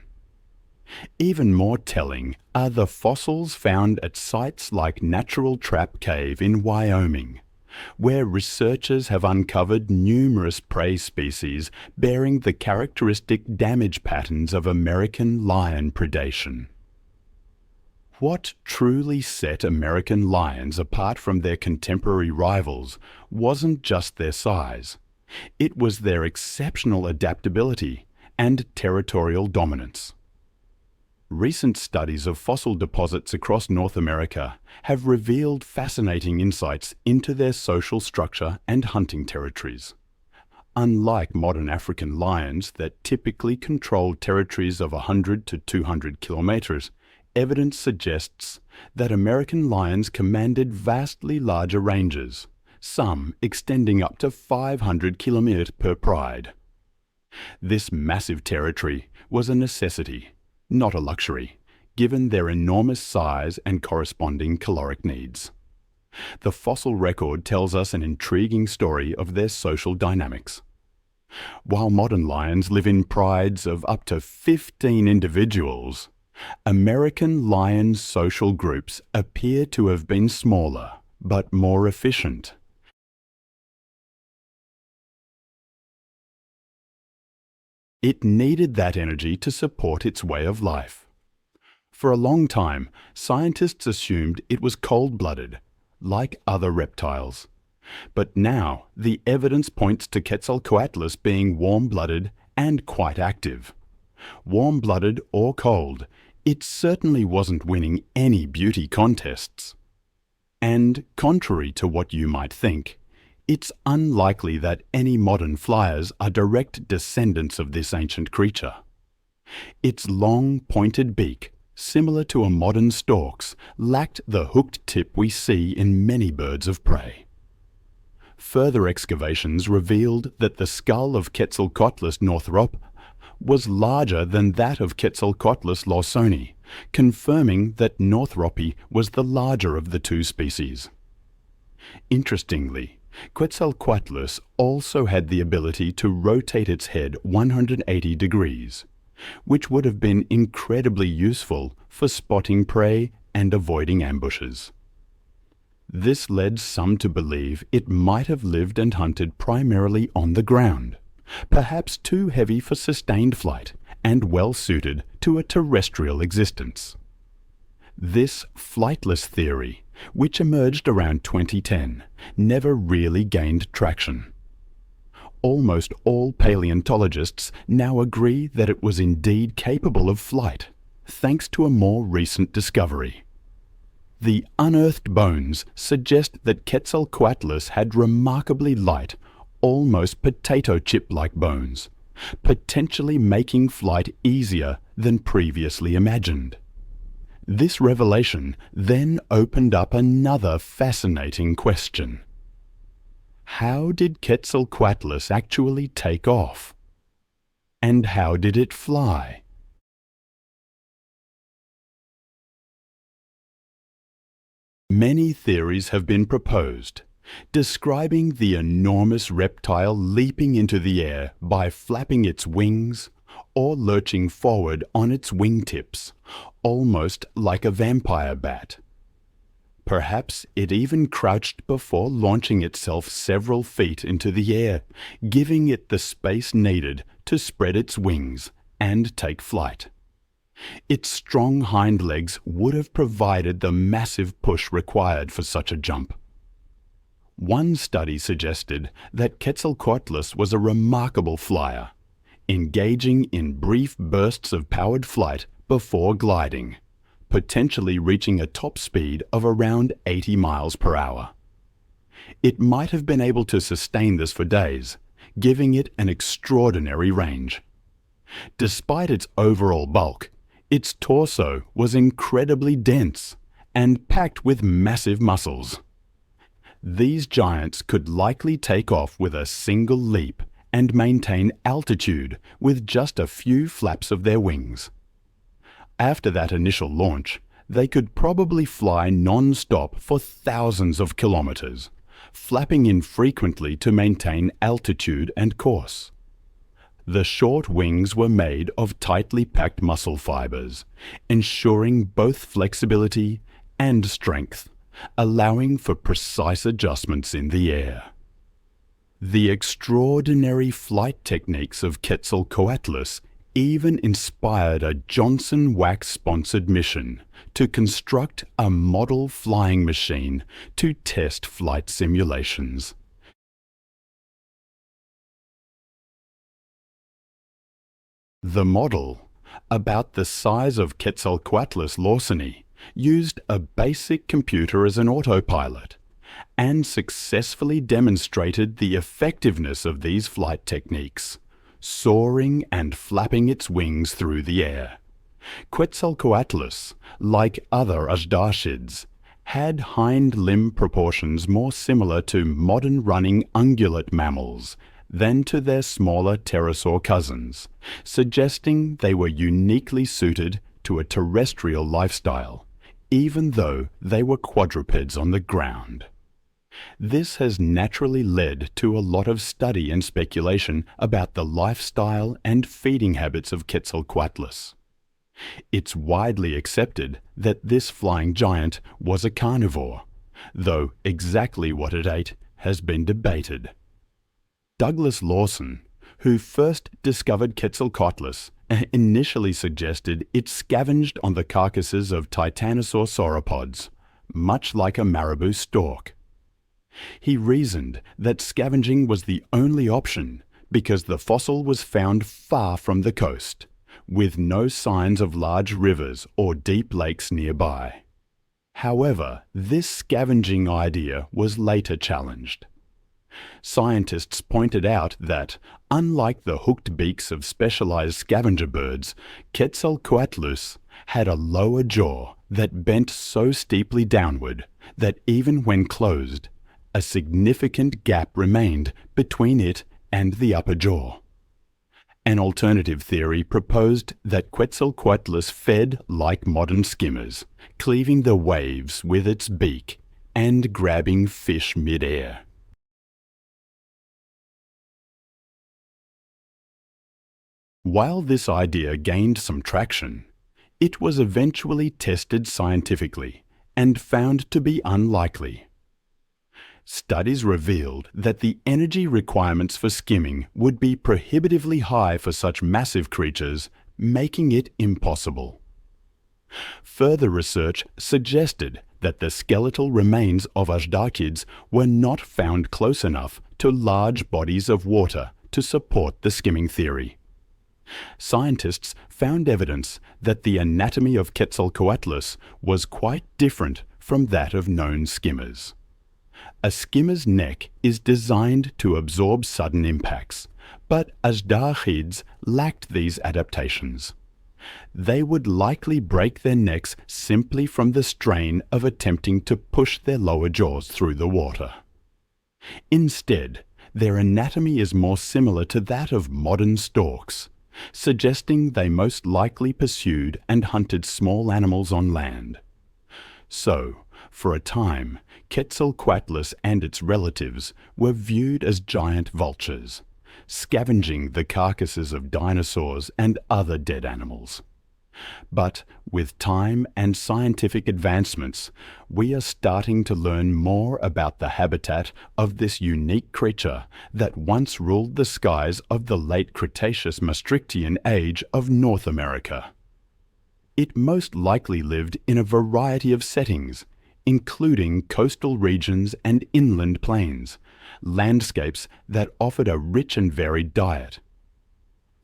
Even more telling are the fossils found at sites like Natural Trap Cave in Wyoming, where researchers have uncovered numerous prey species bearing the characteristic damage patterns of American lion predation. What truly set American lions apart from their contemporary rivals wasn't just their size. It was their exceptional adaptability and territorial dominance. Recent studies of fossil deposits across North America have revealed fascinating insights into their social structure and hunting territories. Unlike modern African lions that typically control territories of 100 to 200 kilometers, evidence suggests that American lions commanded vastly larger ranges, some extending up to 500 kilometers per pride. This massive territory was a necessity, not a luxury, given their enormous size and corresponding caloric needs. The fossil record tells us an intriguing story of their social dynamics. While modern lions live in prides of up to 15 individuals, American lion social groups appear to have been smaller, but more efficient. It needed that energy to support its way of life. For a long time, scientists assumed it was cold-blooded, like other reptiles. But now, the evidence points to Quetzalcoatlus being warm-blooded and quite active. Warm-blooded or cold, it certainly wasn't winning any beauty contests. And, contrary to what you might think, it's unlikely that any modern flyers are direct descendants of this ancient creature. Its long, pointed beak, similar to a modern stork's, lacked the hooked tip we see in many birds of prey. Further excavations revealed that the skull of Quetzalcoatlus northrop was larger than that of Quetzalcoatlus lawsoni, confirming that northropi was the larger of the two species. Interestingly, Quetzalcoatlus also had the ability to rotate its head 180 degrees, which would have been incredibly useful for spotting prey and avoiding ambushes. This led some to believe it might have lived and hunted primarily on the ground, perhaps too heavy for sustained flight and well suited to a terrestrial existence. This flightless theory, which emerged around 2010, never really gained traction. Almost all paleontologists now agree that it was indeed capable of flight, thanks to a more recent discovery. The unearthed bones suggest that Quetzalcoatlus had remarkably light, almost potato chip-like bones, potentially making flight easier than previously imagined. This revelation then opened up another fascinating question. How did Quetzalcoatlus actually take off? And how did it fly? Many theories have been proposed, describing the enormous reptile leaping into the air by flapping its wings or lurching forward on its wingtips, almost like a vampire bat. Perhaps it even crouched before launching itself several feet into the air, giving it the space needed to spread its wings and take flight. Its strong hind legs would have provided the massive push required for such a jump. One study suggested that Quetzalcoatlus was a remarkable flyer, engaging in brief bursts of powered flight before gliding, potentially reaching a top speed of around 80 miles per hour. It might have been able to sustain this for days, giving it an extraordinary range. Despite its overall bulk, its torso was incredibly dense and packed with massive muscles. These giants could likely take off with a single leap and maintain altitude with just a few flaps of their wings. After that initial launch, they could probably fly non-stop for thousands of kilometers, flapping infrequently to maintain altitude and course. The short wings were made of tightly packed muscle fibers, ensuring both flexibility and strength, allowing for precise adjustments in the air. The extraordinary flight techniques of Quetzalcoatlus even inspired a Johnson Wax-sponsored mission to construct a model flying machine to test flight simulations. The model, about the size of Quetzalcoatlus lawsoni, used a basic computer as an autopilot and successfully demonstrated the effectiveness of these flight techniques, soaring and flapping its wings through the air. Quetzalcoatlus, like other phorusrhacids, had hind limb proportions more similar to modern running ungulate mammals than to their smaller pterosaur cousins, suggesting they were uniquely suited to a terrestrial lifestyle, even though they were quadrupeds on the ground. This has naturally led to a lot of study and speculation about the lifestyle and feeding habits of Quetzalcoatlus. It's widely accepted that this flying giant was a carnivore, though exactly what it ate has been debated. Douglas Lawson, who first discovered Quetzalcoatlus, initially suggested it scavenged on the carcasses of titanosaur sauropods, much like a marabou stork. He reasoned that scavenging was the only option because the fossil was found far from the coast, with no signs of large rivers or deep lakes nearby. However, this scavenging idea was later challenged. Scientists pointed out that, unlike the hooked beaks of specialized scavenger birds, Quetzalcoatlus had a lower jaw that bent so steeply downward that even when closed, a significant gap remained between it and the upper jaw. An alternative theory proposed that Quetzalcoatlus fed like modern skimmers, cleaving the waves with its beak and grabbing fish mid-air. While this idea gained some traction, it was eventually tested scientifically and found to be unlikely. Studies revealed that the energy requirements for skimming would be prohibitively high for such massive creatures, making it impossible. Further research suggested that the skeletal remains of azhdachids were not found close enough to large bodies of water to support the skimming theory. Scientists found evidence that the anatomy of Quetzalcoatlus was quite different from that of known skimmers. A skimmer's neck is designed to absorb sudden impacts, but azhdachids lacked these adaptations. They would likely break their necks simply from the strain of attempting to push their lower jaws through the water. Instead, their anatomy is more similar to that of modern storks, suggesting they most likely pursued and hunted small animals on land. So, for a time, Quetzalcoatlus and its relatives were viewed as giant vultures, scavenging the carcasses of dinosaurs and other dead animals. But with time and scientific advancements, we are starting to learn more about the habitat of this unique creature that once ruled the skies of the late Cretaceous Maastrichtian age of North America. It most likely lived in a variety of settings, including coastal regions and inland plains, landscapes that offered a rich and varied diet.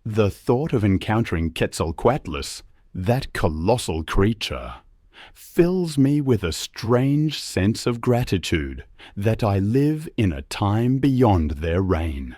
The thought of encountering Quetzalcoatlus, that colossal creature, fills me with a strange sense of gratitude that I live in a time beyond their reign.